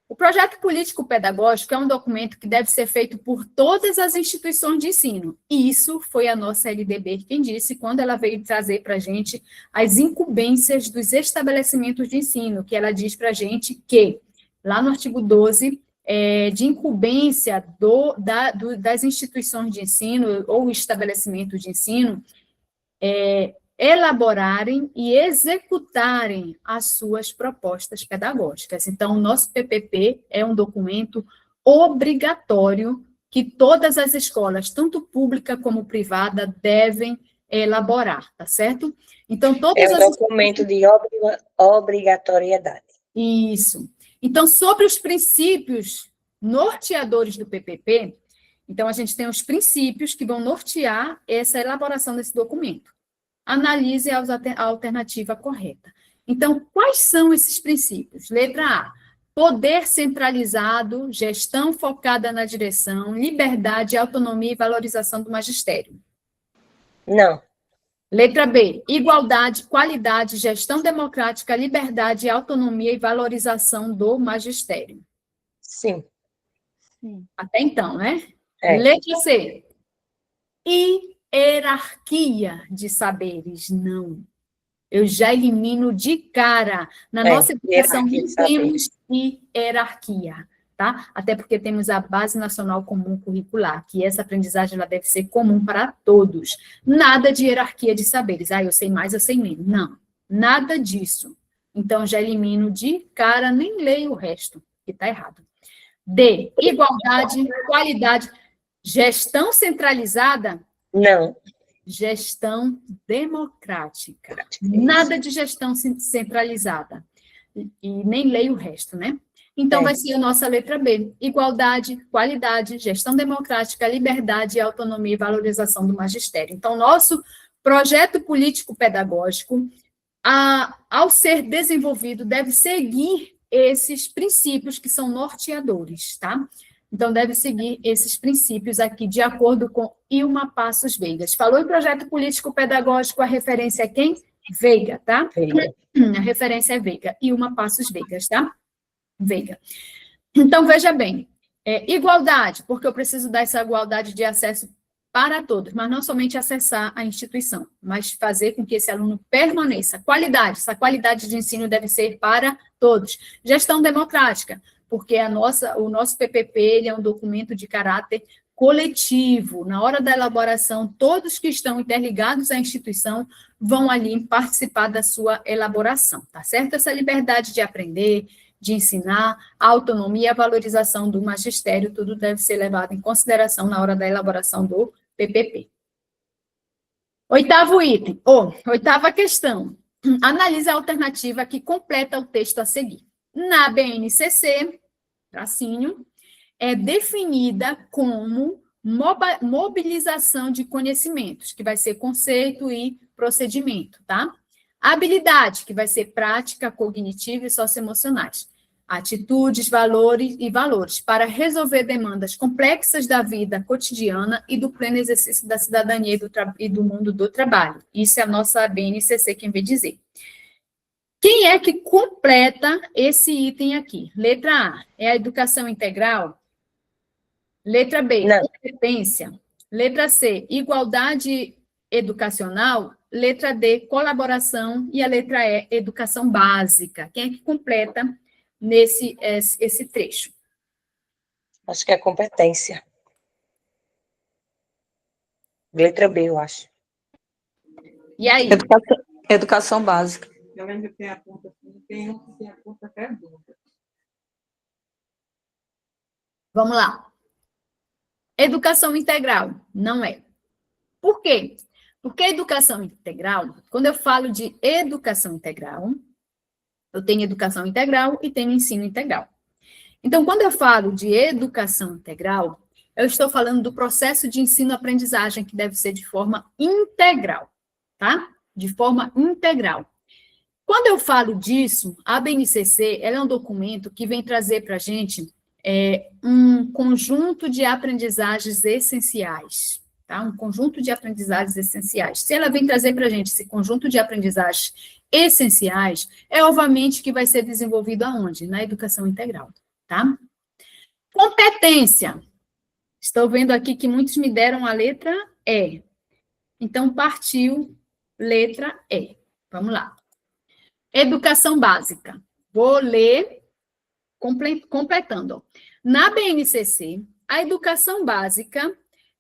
O projeto político-pedagógico é um documento que deve ser feito por todas as instituições de ensino. E isso foi a nossa LDB quem disse quando ela veio trazer para a gente as incumbências dos estabelecimentos de ensino, que ela diz para a gente que, lá no artigo 12, de incumbência das instituições de ensino ou estabelecimento de ensino, elaborarem e executarem as suas propostas pedagógicas. Então, o nosso PPP é um documento obrigatório que todas as escolas, tanto pública como privada, devem elaborar, tá certo? Então, todas É um documento de obrigatoriedade. Isso. Então, sobre os princípios norteadores do PPP, então, a gente tem os princípios que vão nortear essa elaboração desse documento. Analise a alternativa correta. Então, quais são esses princípios? Letra A, poder centralizado, gestão focada na direção, liberdade, autonomia e valorização do magistério. Não. Letra B, igualdade, qualidade, gestão democrática, liberdade, autonomia e valorização do magistério. Sim. Até então, né? É. Letra C, hierarquia de saberes, não. Eu já elimino de cara. Na nossa educação não temos hierarquia, tá? Até porque temos a Base Nacional Comum Curricular, que essa aprendizagem ela deve ser comum para todos. Nada de hierarquia de saberes. Eu sei mais, eu sei menos. Não, nada disso. Então, já elimino de cara, nem leio o resto, que está errado. D, igualdade, qualidade, gestão centralizada, não. Gestão democrática. Nada de gestão centralizada. E nem leio o resto, né? Então, vai ser a nossa letra B. Igualdade, qualidade, gestão democrática, liberdade, autonomia e valorização do magistério. Então, nosso projeto político-pedagógico, ao ser desenvolvido, deve seguir esses princípios que são norteadores, tá? Então, deve seguir esses princípios aqui, de acordo com Ilma Passos Veiga. Falou em projeto político-pedagógico, a referência é quem? Veiga, tá? Veiga. A referência é Veiga. Ilma Passos Veiga, tá? Veiga. Então, veja bem, igualdade, porque eu preciso dar essa igualdade de acesso para todos, mas não somente acessar a instituição, mas fazer com que esse aluno permaneça. Qualidade, essa qualidade de ensino deve ser para todos. Gestão democrática, porque o nosso PPP ele é um documento de caráter coletivo. Na hora da elaboração, todos que estão interligados à instituição vão ali participar da sua elaboração, tá certo? Essa liberdade de aprender, de ensinar, a autonomia e a valorização do magistério, tudo deve ser levado em consideração na hora da elaboração do PPP. Oitavo item, oitava questão. Analise a alternativa que completa o texto a seguir. Na BNCC, tracinho, é definida como mobilização de conhecimentos, que vai ser conceito e procedimento, tá? Habilidade, que vai ser prática cognitiva e socioemocionais. Atitudes, valores para resolver demandas complexas da vida cotidiana e do pleno exercício da cidadania e do mundo do trabalho. Isso é a nossa BNCC quem vem dizer. Quem é que completa esse item aqui? Letra A, é a educação integral? Letra B, Não. competência. Letra C, igualdade educacional. Letra D, colaboração. E a letra E, educação básica. Quem é que completa esse trecho? Acho que é competência. Letra B, eu acho. E aí? Educação básica. Eu lembro que tem a ponta até dúvida. Vamos lá. Educação integral, não é. Por quê? Porque educação integral, quando eu falo de educação integral, eu tenho educação integral e tenho ensino integral. Então, quando eu falo de educação integral, eu estou falando do processo de ensino-aprendizagem que deve ser de forma integral, tá? De forma integral. Quando eu falo disso, a BNCC, ela é um documento que vem trazer para a gente um conjunto de aprendizagens essenciais, tá? Um conjunto de aprendizagens essenciais. Se ela vem trazer para a gente esse conjunto de aprendizagens essenciais, é obviamente que vai ser desenvolvido aonde? Na educação integral, tá? Competência. Estou vendo aqui que muitos me deram a letra E. Então, partiu letra E. Vamos lá. Educação básica. Vou ler completando. Na BNCC, a educação básica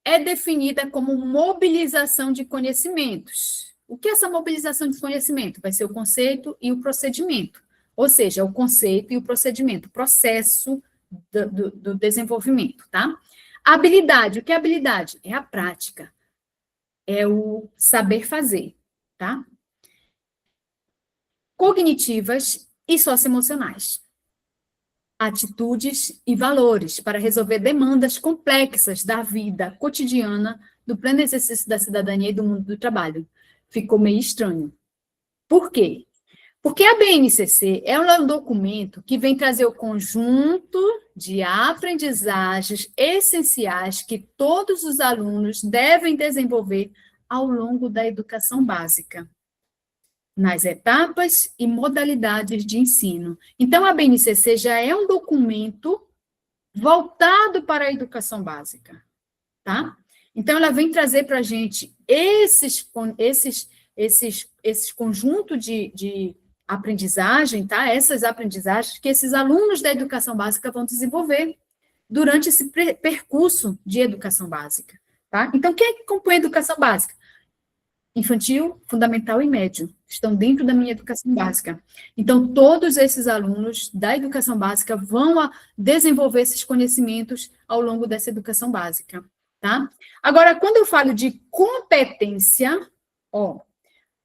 é definida como mobilização de conhecimentos. O que é essa mobilização de conhecimento? Vai ser o conceito e o procedimento. Ou seja, o conceito e o procedimento, o processo do desenvolvimento, tá? Habilidade. O que é habilidade? É a prática. É o saber fazer, tá? Cognitivas e socioemocionais. Atitudes e valores para resolver demandas complexas da vida cotidiana, do pleno exercício da cidadania e do mundo do trabalho. Ficou meio estranho. Por quê? Porque a BNCC é um documento que vem trazer o conjunto de aprendizagens essenciais que todos os alunos devem desenvolver ao longo da educação básica, nas etapas e modalidades de ensino. Então, a BNCC já é um documento voltado para a educação básica, tá? Então, ela vem trazer para a gente esse conjunto de aprendizagem, tá? Essas aprendizagens que esses alunos da educação básica vão desenvolver durante esse percurso de educação básica, tá? Então, quem é que compõe a educação básica? Infantil, fundamental e médio, estão dentro da minha educação básica. Então, todos esses alunos da educação básica vão desenvolver esses conhecimentos ao longo dessa educação básica, tá? Agora, quando eu falo de competência,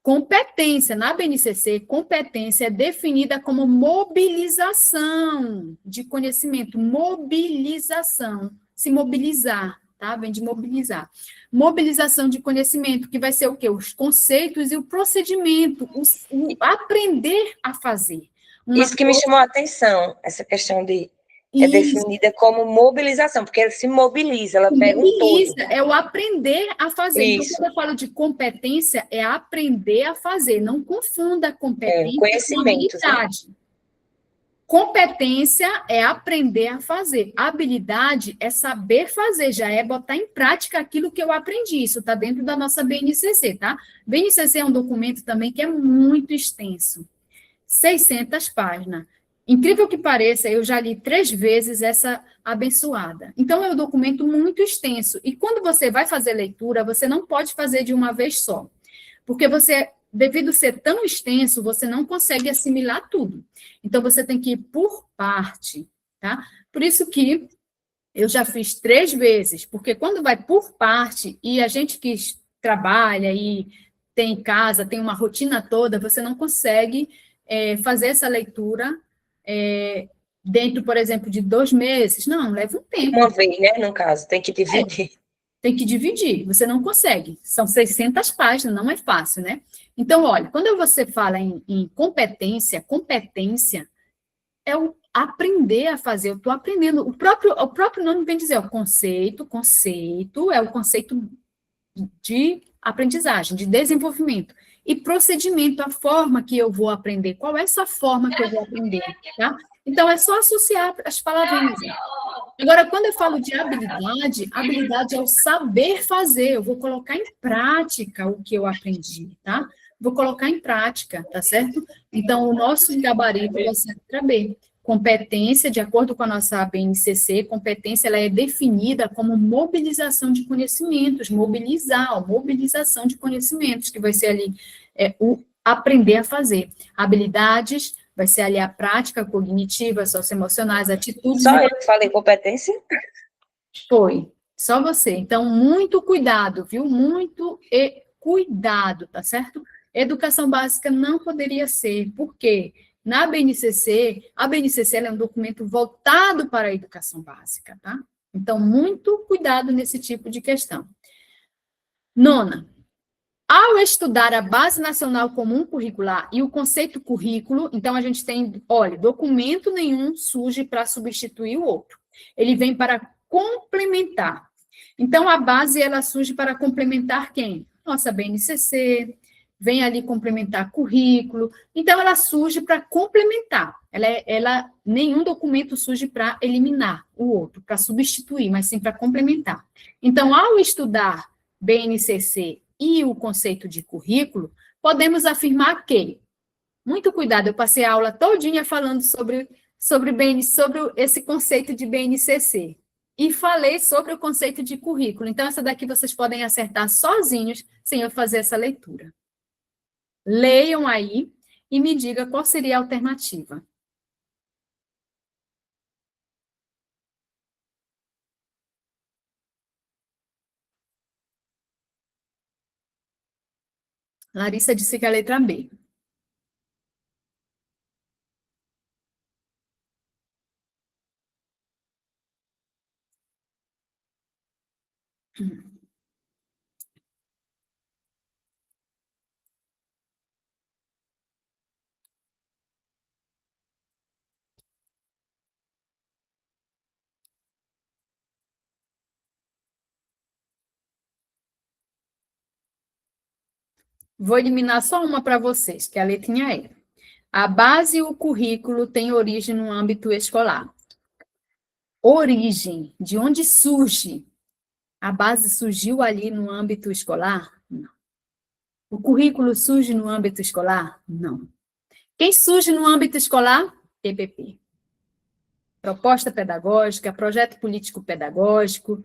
competência, na BNCC, competência é definida como mobilização de conhecimento, mobilização, se mobilizar, tá? Vem de mobilizar. Mobilização de conhecimento, que vai ser o quê? Os conceitos e o procedimento, o aprender a fazer. Isso que me chamou a atenção, essa questão de... É definida como mobilização, porque ela se mobiliza, ela pega um todo. É o aprender a fazer. Isso. Então, quando eu falo de competência, é aprender a fazer. Não confunda competência com habilidade. Né? Competência é aprender a fazer. Habilidade é saber fazer, já é botar em prática aquilo que eu aprendi. Isso está dentro da nossa BNCC, tá? BNCC é um documento também que é muito extenso. 600 páginas. Incrível que pareça, eu já li 3 vezes essa abençoada. Então, é um documento muito extenso. E quando você vai fazer leitura, você não pode fazer de uma vez só. Porque você, devido ser tão extenso, você não consegue assimilar tudo. Então, você tem que ir por parte, tá? Por isso que eu já fiz 3 vezes, porque quando vai por parte, e a gente que trabalha e tem em casa, tem uma rotina toda, você não consegue fazer essa leitura dentro, por exemplo, de 2 meses. Não, leva um tempo. Uma vez, né, no caso, tem que dividir. Tem que dividir, você não consegue. São 600 páginas, não é fácil, né? Então, olha, quando você fala em competência, competência é o aprender a fazer. Eu estou aprendendo. O próprio nome vem dizer, o conceito é o conceito de aprendizagem, de desenvolvimento. E procedimento, a forma que eu vou aprender. Qual é essa forma que eu vou aprender, tá? Então, é só associar as palavrinhas. Agora, quando eu falo de habilidade, habilidade é o saber fazer. Eu vou colocar em prática o que eu aprendi, tá? Vou colocar em prática, tá certo? Então, o nosso gabarito vai ser a letra B. Competência, de acordo com a nossa BNCC, competência ela é definida como mobilização de conhecimentos, mobilização de conhecimentos, que vai ser ali o aprender a fazer. Habilidades, vai ser ali a prática cognitiva, socioemocionais, atitudes... Só eu que falei competência? Foi, só você. Então, muito cuidado, viu? Muito cuidado, tá certo? Educação básica não poderia ser, porque na BNCC, a BNCC ela é um documento voltado para a educação básica, tá? Então, muito cuidado nesse tipo de questão. 9ª, ao estudar a Base Nacional Comum Curricular e o conceito currículo, então a gente tem, olha, documento nenhum surge para substituir o outro. Ele vem para complementar. Então, a base, ela surge para complementar quem? Nossa BNCC, vem ali complementar currículo. Então, ela surge para complementar. Nenhum documento surge para eliminar o outro, para substituir, mas sim para complementar. Então, ao estudar BNCC e o conceito de currículo, podemos afirmar que, muito cuidado, eu passei a aula todinha falando sobre esse conceito de BNCC, e falei sobre o conceito de currículo. Então, essa daqui vocês podem acertar sozinhos, sem eu fazer essa leitura. Leiam aí e me diga qual seria a alternativa. Larissa disse que é a letra B. Vou eliminar só uma para vocês, que é a letrinha E. A base e o currículo têm origem no âmbito escolar. Origem, de onde surge? A base surgiu ali no âmbito escolar? Não. O currículo surge no âmbito escolar? Não. Quem surge no âmbito escolar? PPP. Proposta pedagógica, projeto político pedagógico,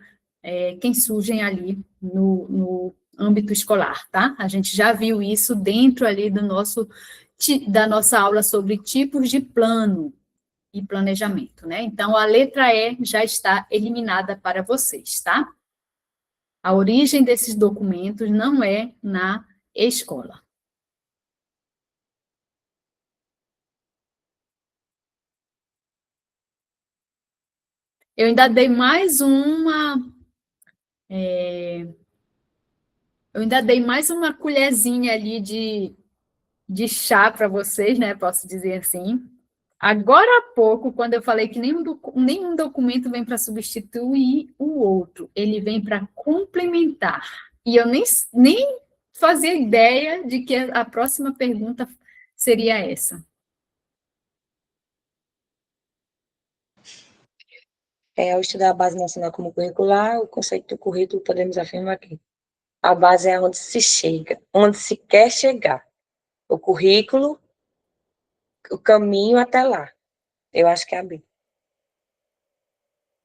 quem surgem ali no âmbito escolar, tá? A gente já viu isso dentro ali da nossa aula sobre tipos de plano e planejamento, né? Então, a letra E já está eliminada para vocês, tá? A origem desses documentos não é na escola. Eu ainda dei mais uma... eu ainda dei mais uma colherzinha ali de chá para vocês, né? Posso dizer assim. Agora há pouco, quando eu falei que nenhum documento vem para substituir o outro, ele vem para complementar. E eu nem fazia ideia de que a próxima pergunta seria essa. Ao estudar a Base Nacional Comum Curricular, o conceito do currículo, podemos afirmar aqui. A base é onde se chega, onde se quer chegar. O currículo, o caminho até lá. Eu acho que é a B.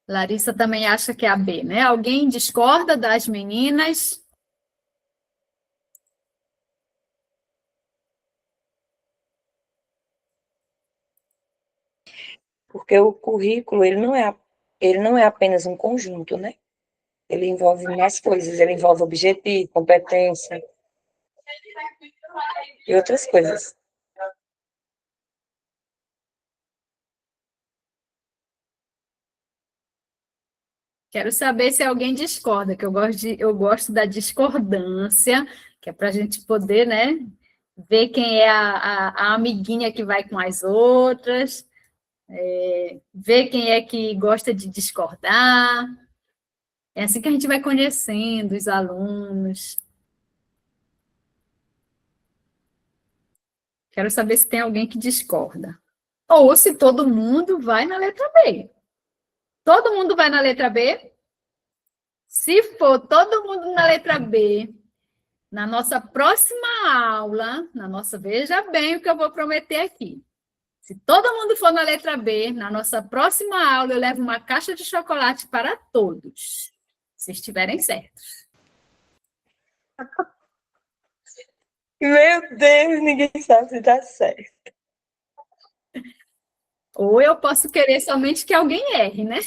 Larissa também acha que é a B, né? Alguém discorda das meninas? Porque o currículo, ele não é apenas um conjunto, né? Ele envolve mais coisas, ele envolve objetivo, competência e outras coisas. Quero saber se alguém discorda, que eu gosto da discordância, que é para a gente poder, né, ver quem é a amiguinha que vai com as outras, ver quem é que gosta de discordar. É assim que a gente vai conhecendo os alunos. Quero saber se tem alguém que discorda. Ou se todo mundo vai na letra B. Todo mundo vai na letra B? Se for todo mundo na letra B, na nossa próxima aula, veja bem o que eu vou prometer aqui. Se todo mundo for na letra B, na nossa próxima aula, eu levo uma caixa de chocolate para todos, se estiverem certos. Meu Deus, ninguém sabe se dá certo. Ou eu posso querer somente que alguém erre, né?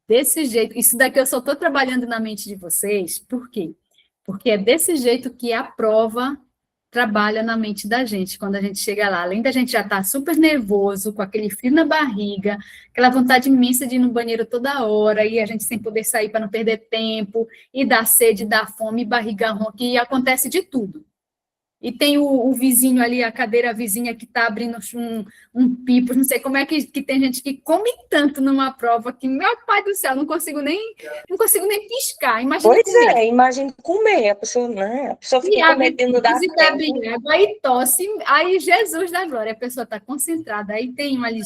Desse jeito. Isso daqui eu só estou trabalhando na mente de vocês. Por quê? Porque é desse jeito que a prova trabalha na mente da gente, quando a gente chega lá. Além da gente já estar super nervoso, com aquele frio na barriga, aquela vontade imensa de ir no banheiro toda hora, e a gente sem poder sair para não perder tempo, e dá sede, dá fome, barriga ronca, e acontece de tudo. E tem o vizinho ali, a cadeira vizinha que está abrindo um pipo, não sei como é que tem gente que come tanto numa prova que, meu pai do céu, não consigo nem piscar. Imagina Pois comer. imagina comer, a pessoa fica cometendo da E bebe água, aí tosse, aí Jesus da glória, a pessoa está concentrada, aí tem um ali,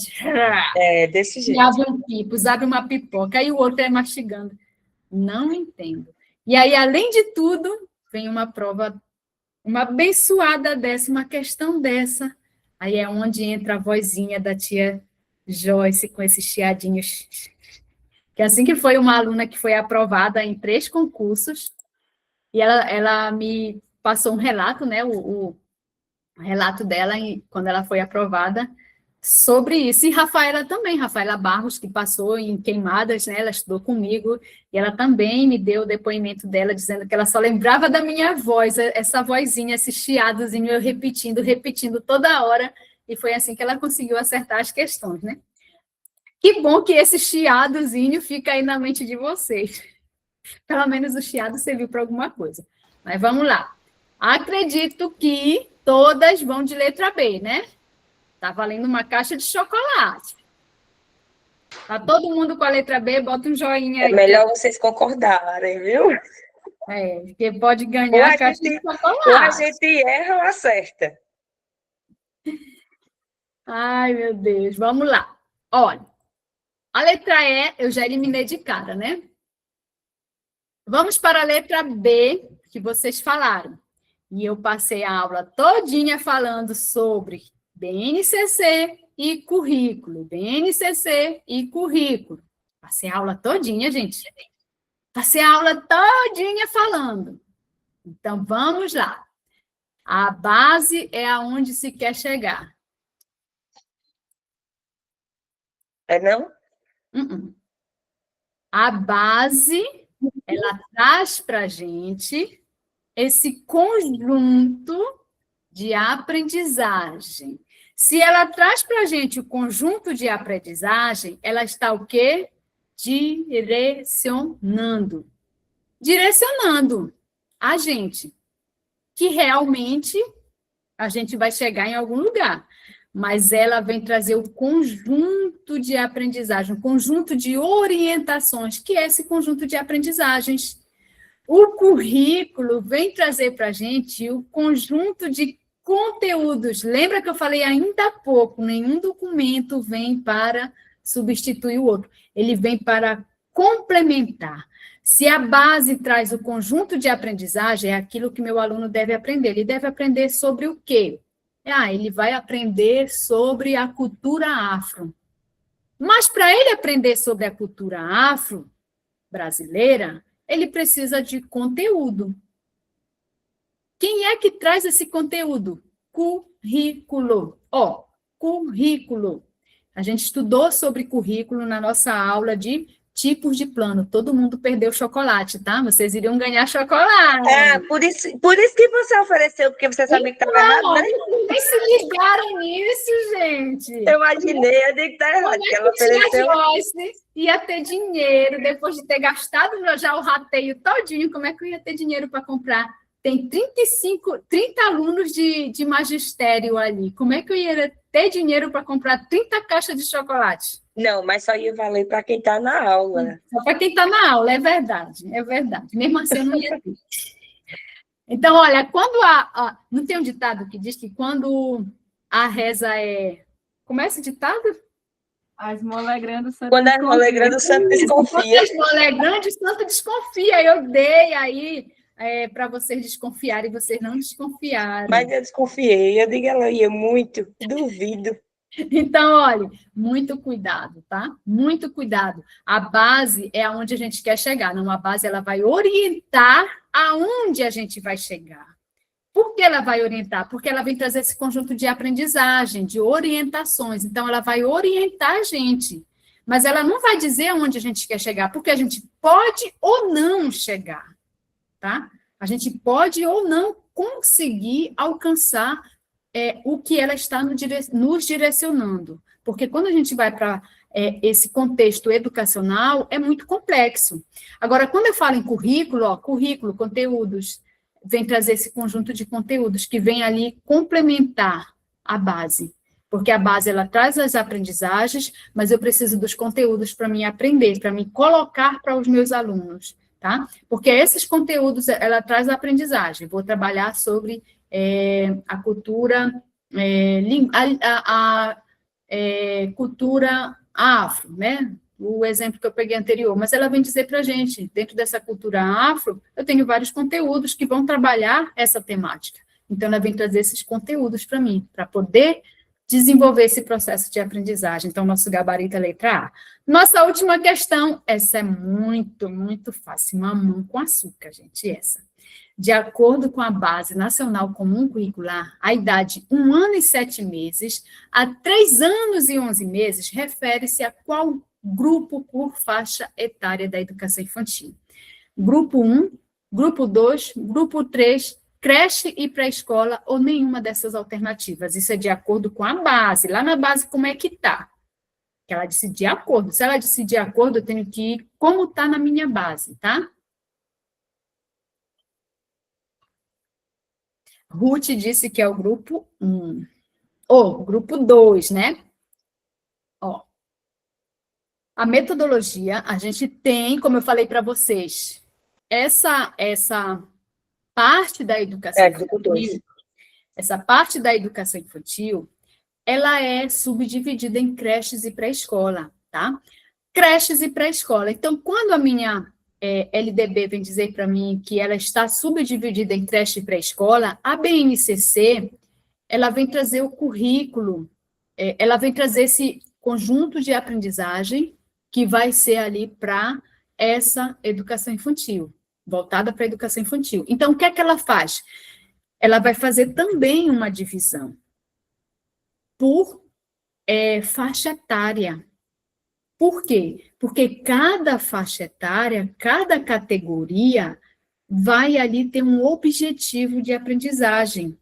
É, desse e jeito. abre um pipo, abre uma pipoca, aí o outro é mastigando. Não entendo. E aí, além de tudo, vem uma prova, uma abençoada dessa, uma questão dessa. Aí é onde entra a vozinha da tia Joyce com esses chiadinhos. Que assim que foi uma aluna que foi aprovada em 3 concursos, e ela me passou um relato, né, o relato dela, quando ela foi aprovada, sobre isso. E Rafaela também, Rafaela Barros, que passou em Queimadas, né, ela estudou comigo, e ela também me deu o depoimento dela, dizendo que ela só lembrava da minha voz, essa vozinha, esse chiadozinho, eu repetindo toda hora, e foi assim que ela conseguiu acertar as questões, né? Que bom que esse chiadozinho fica aí na mente de vocês. Pelo menos o chiado serviu para alguma coisa. Mas vamos lá. Acredito que todas vão de letra B, né? Tá valendo uma caixa de chocolate. Tá todo mundo com a letra B? Bota um joinha aí. É melhor vocês concordarem, viu? Porque pode ganhar a caixa de chocolate. Ou a gente erra ou acerta. Ai, meu Deus. Vamos lá. Olha, a letra E eu já eliminei de cara, né? Vamos para a letra B, que vocês falaram. E eu passei a aula todinha falando sobre BNCC e currículo. BNCC e currículo. Passei a aula todinha, gente. Passei a aula todinha falando. Então, vamos lá. A base é aonde se quer chegar. É não? A base, ela traz para a gente esse conjunto de aprendizagem. Se ela traz para a gente o conjunto de aprendizagem, ela está o quê? Direcionando. Direcionando a gente. Que realmente a gente vai chegar em algum lugar. Mas ela vem trazer o conjunto de aprendizagem, um conjunto de orientações, que é esse conjunto de aprendizagens. O currículo vem trazer para a gente o conjunto de conteúdos. Lembra que eu falei ainda há pouco, nenhum documento vem para substituir o outro. Ele vem para complementar. Se a base traz o conjunto de aprendizagem, é aquilo que meu aluno deve aprender. Ele deve aprender sobre o quê? Ele vai aprender sobre a cultura afro. Mas para ele aprender sobre a cultura afro brasileira, ele precisa de conteúdo. Quem é que traz esse conteúdo? Currículo. Currículo. A gente estudou sobre currículo na nossa aula de tipos de plano. Todo mundo perdeu chocolate, tá? Vocês iriam ganhar chocolate. Por isso que você ofereceu, porque você sabia que estava errado, né? Nem se ligaram nisso, gente. Eu imaginei, eu digo que está errado. Que ela ofereceu. A Joyce ia ter dinheiro, depois de ter gastado já o rateio todinho, como é que eu ia ter dinheiro para comprar? Tem 30 alunos de magistério ali. Como é que eu ia ter dinheiro para comprar 30 caixas de chocolate? Não, mas só ia valer para quem está na aula. Só para quem está na aula, é verdade. Mesmo assim, eu não ia ter. Então, olha, quando não tem um ditado que diz que quando a reza é... Como é esse ditado? A esmola é grande, o santo Quando a esmola é grande, o santo desconfia. Quando a esmola é grande, o santo desconfia. Eu dei aí para vocês desconfiarem, e vocês não desconfiaram. Mas eu desconfiei, eu digo ela ia muito, duvido. Então, olha, muito cuidado, tá? Muito cuidado. A base é aonde a gente quer chegar, não, a base ela vai orientar aonde a gente vai chegar. Por que ela vai orientar? Porque ela vem trazer esse conjunto de aprendizagem, de orientações. Então, ela vai orientar a gente, mas ela não vai dizer aonde a gente quer chegar, porque a gente pode ou não chegar, tá? A gente pode ou não conseguir alcançar o que ela está nos direcionando. Porque quando a gente vai para esse contexto educacional, é muito complexo. Agora, quando eu falo em currículo, conteúdos, vem trazer esse conjunto de conteúdos que vem ali complementar a base. Porque a base, ela traz as aprendizagens, mas eu preciso dos conteúdos para me aprender, para me colocar para os meus alunos, tá? Porque esses conteúdos, ela traz a aprendizagem. Vou trabalhar sobre a cultura, cultura afro, né? O exemplo que eu peguei anterior, mas ela vem dizer para a gente, dentro dessa cultura afro, eu tenho vários conteúdos que vão trabalhar essa temática. Então, ela vem trazer esses conteúdos para mim, para poder desenvolver esse processo de aprendizagem. Então, nosso gabarito é letra A. Nossa última questão, essa é muito, muito fácil, mamão com açúcar, gente, essa. De acordo com a Base Nacional Comum Curricular, a idade 1 ano e 7 meses a 3 anos e 11 meses refere-se a qual grupo por faixa etária da educação infantil? Grupo 1, grupo 2, grupo 3, creche e pré-escola ou nenhuma dessas alternativas. Isso é de acordo com a base. Lá na base, como é que está? Que ela disse de acordo. Se ela disse de acordo, eu tenho que ir como está na minha base, tá? Ruth disse que é o grupo 1. Ou grupo 2, né? A metodologia, a gente tem, como eu falei para vocês, essa parte da educação infantil, essa parte da educação infantil, ela é subdividida em creches e pré-escola, tá? Creches e pré-escola. Então, quando a minha LDB vem dizer para mim que ela está subdividida em creche e pré-escola, a BNCC, ela vem trazer o currículo, ela vem trazer esse conjunto de aprendizagem que vai ser ali para essa educação infantil, voltada para a educação infantil. Então, o que é que ela faz? Ela vai fazer também uma divisão por faixa etária. Por quê? Porque cada faixa etária, cada categoria, vai ali ter um objetivo de aprendizagem.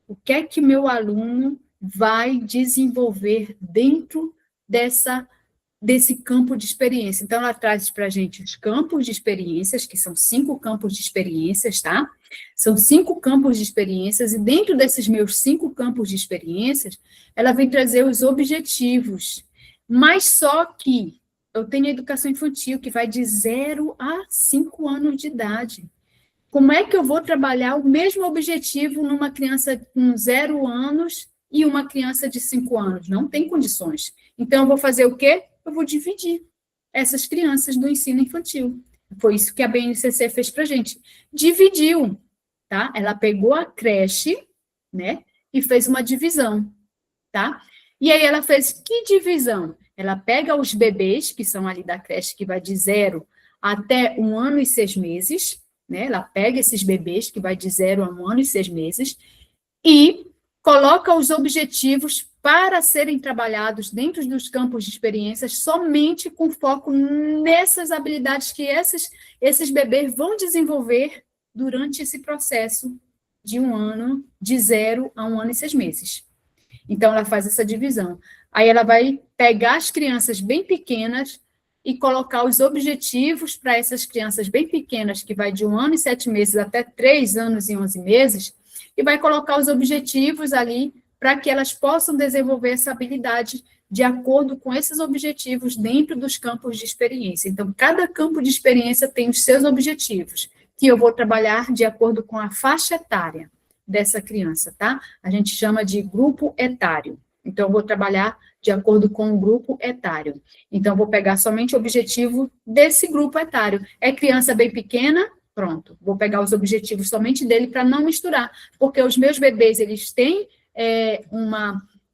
O que é que meu aluno vai desenvolver dentro desse campo de experiência? Então, ela traz para a gente os campos de experiências, que são 5 campos de experiências, tá? São 5 campos de experiências, e dentro desses meus 5 campos de experiências, ela vem trazer os objetivos. Mas só que eu tenho a educação infantil, que vai de 0 a 5 anos de idade. Como é que eu vou trabalhar o mesmo objetivo numa criança com 0 anos e uma criança de 5 anos? Não tem condições. Então, eu vou fazer o quê? Eu vou dividir essas crianças do ensino infantil. Foi isso que a BNCC fez para a gente. Dividiu, tá? Ela pegou a creche, né? e fez uma divisão, tá? E aí ela fez que divisão? Ela pega os bebês, que são ali da creche, que vai de 0 até 1 ano e 6 meses, né? Ela pega esses bebês, que vai de 0 a 1 ano e 6 meses, e coloca os objetivos para serem trabalhados dentro dos campos de experiências somente com foco nessas habilidades que esses bebês vão desenvolver durante esse processo de 1 ano, de 0 a 1 ano e 6 meses. Então, ela faz essa divisão. Aí, ela vai pegar as crianças bem pequenas e colocar os objetivos para essas crianças bem pequenas, que vai de 1 ano e 7 meses até 3 anos e 11 meses, e vai colocar os objetivos ali para que elas possam desenvolver essa habilidade de acordo com esses objetivos dentro dos campos de experiência. Então, cada campo de experiência tem os seus objetivos, que eu vou trabalhar de acordo com a faixa etária dessa criança, tá? A gente chama de grupo etário. Então, eu vou trabalhar de acordo com o grupo etário. Então, eu vou pegar somente o objetivo desse grupo etário. É criança bem pequena? Pronto. Vou pegar os objetivos somente dele para não misturar, porque os meus bebês, eles têm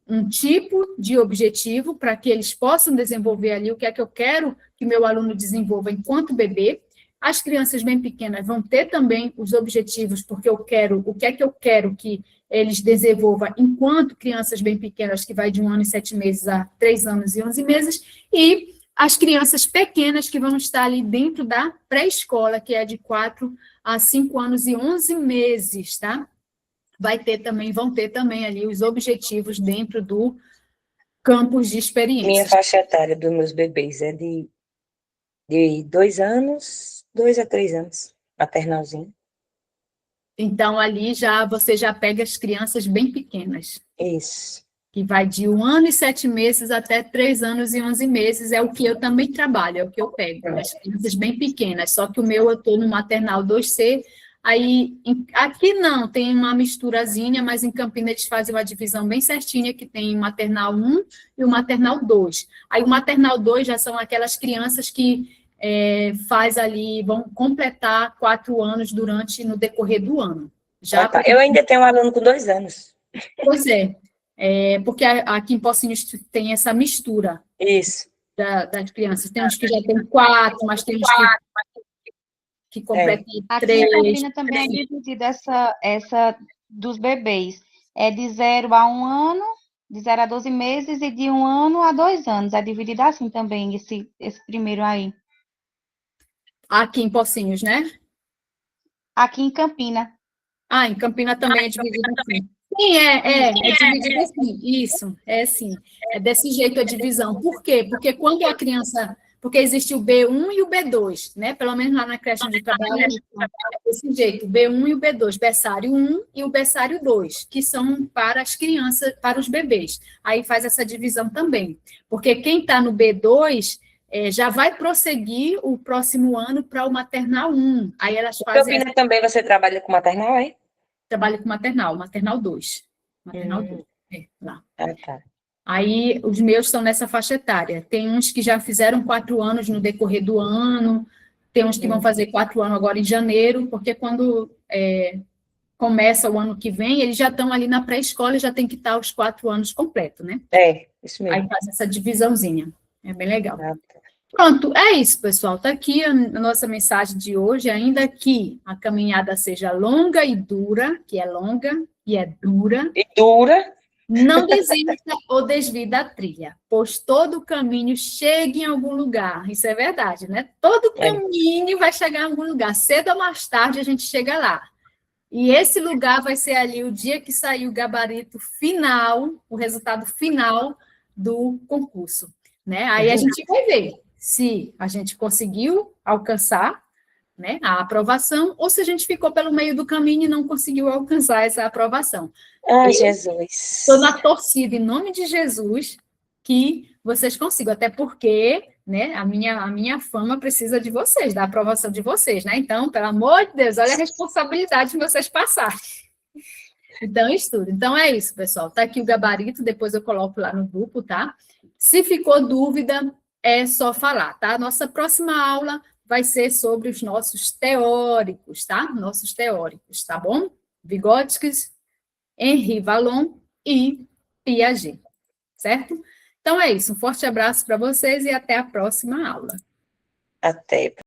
um tipo de objetivo para que eles possam desenvolver ali o que é que eu quero que meu aluno desenvolva enquanto bebê. As crianças bem pequenas vão ter também os objetivos, porque o que é que eu quero que eles desenvolvam enquanto crianças bem pequenas, que vai de 1 ano e 7 meses a 3 anos e 11 meses, e as crianças pequenas que vão estar ali dentro da pré-escola, que é de 4 a 5 anos e 11 meses, tá? Vão ter também ali os objetivos dentro do campus de experiência. Minha faixa etária dos meus bebês é de 2 anos, 2 a 3 anos, maternalzinho. Então, ali você já pega as crianças bem pequenas. Isso. Que vai de 1 ano e 7 meses até 3 anos e 11 meses, é o que eu também trabalho, é o que eu pego, as crianças bem pequenas, só que o meu eu estou no maternal 2C, aí, aqui não, tem uma misturazinha, mas em Campinas eles fazem uma divisão bem certinha, que tem o maternal 1 e o maternal 2. Aí o maternal 2 já são aquelas crianças que vão completar 4 anos no decorrer do ano. Tá. Eu ainda tenho um aluno com 2 anos. Pois é. Porque aqui em Pocinhos tem essa mistura. Isso. Das crianças. Tem uns que já tem 4, mas tem uns que completam 3. Aqui em Campinas também é dividida essa dos bebês. É de 0 a 1 ano, de 0 a 12 meses, e de 1 ano a 2 anos. É dividido assim também, esse primeiro aí. Aqui em Pocinhos, né? Aqui em Campinas. Em Campinas também é dividido assim. Sim, é dividido assim, isso, assim, é desse jeito a divisão. Por quê? Porque quando a criança, porque existe o B1 e o B2, né? Pelo menos lá na creche onde eu trabalho, é desse jeito, o B1 e o B2, berçário 1 e o berçário 2, que são para as crianças, para os bebês. Aí faz essa divisão também, porque quem está no B2 já vai prosseguir o próximo ano para o maternal 1. Aí elas fazem... Campinas também você trabalha com maternal, é? Trabalho com maternal 2. Maternal 2, lá. Tá. Aí, os meus estão nessa faixa etária. Tem uns que já fizeram 4 anos no decorrer do ano, tem uns que vão fazer 4 anos agora em janeiro, porque quando começa o ano que vem, eles já estão ali na pré-escola e já tem que estar os 4 anos completos, né? Isso mesmo. Aí faz essa divisãozinha. É bem legal. Tá. Pronto, é isso, pessoal. Está aqui a nossa mensagem de hoje, ainda que a caminhada seja longa e dura, que é longa e é dura. E dura. Não desista ou desvie da trilha, pois todo caminho chega em algum lugar. Isso é verdade, né? Todo caminho vai chegar em algum lugar. Cedo ou mais tarde a gente chega lá. E esse lugar vai ser ali o dia que sair o gabarito final, o resultado final do concurso, né? Aí a gente vai ver se a gente conseguiu alcançar, né, a aprovação, ou se a gente ficou pelo meio do caminho e não conseguiu alcançar essa aprovação. Jesus. Estou na torcida, em nome de Jesus, que vocês consigam, até porque, né, a minha fama precisa de vocês, da aprovação de vocês, né? Então, pelo amor de Deus, olha a responsabilidade de vocês passarem. Então, estudo. Então, é isso, pessoal. Está aqui o gabarito, depois eu coloco lá no grupo, tá? Se ficou dúvida, é só falar, tá? Nossa próxima aula vai ser sobre os nossos teóricos, tá? Nossos teóricos, tá bom? Vygotsky, Henri Vallon e Piaget, certo? Então é isso, um forte abraço para vocês e até a próxima aula. Até.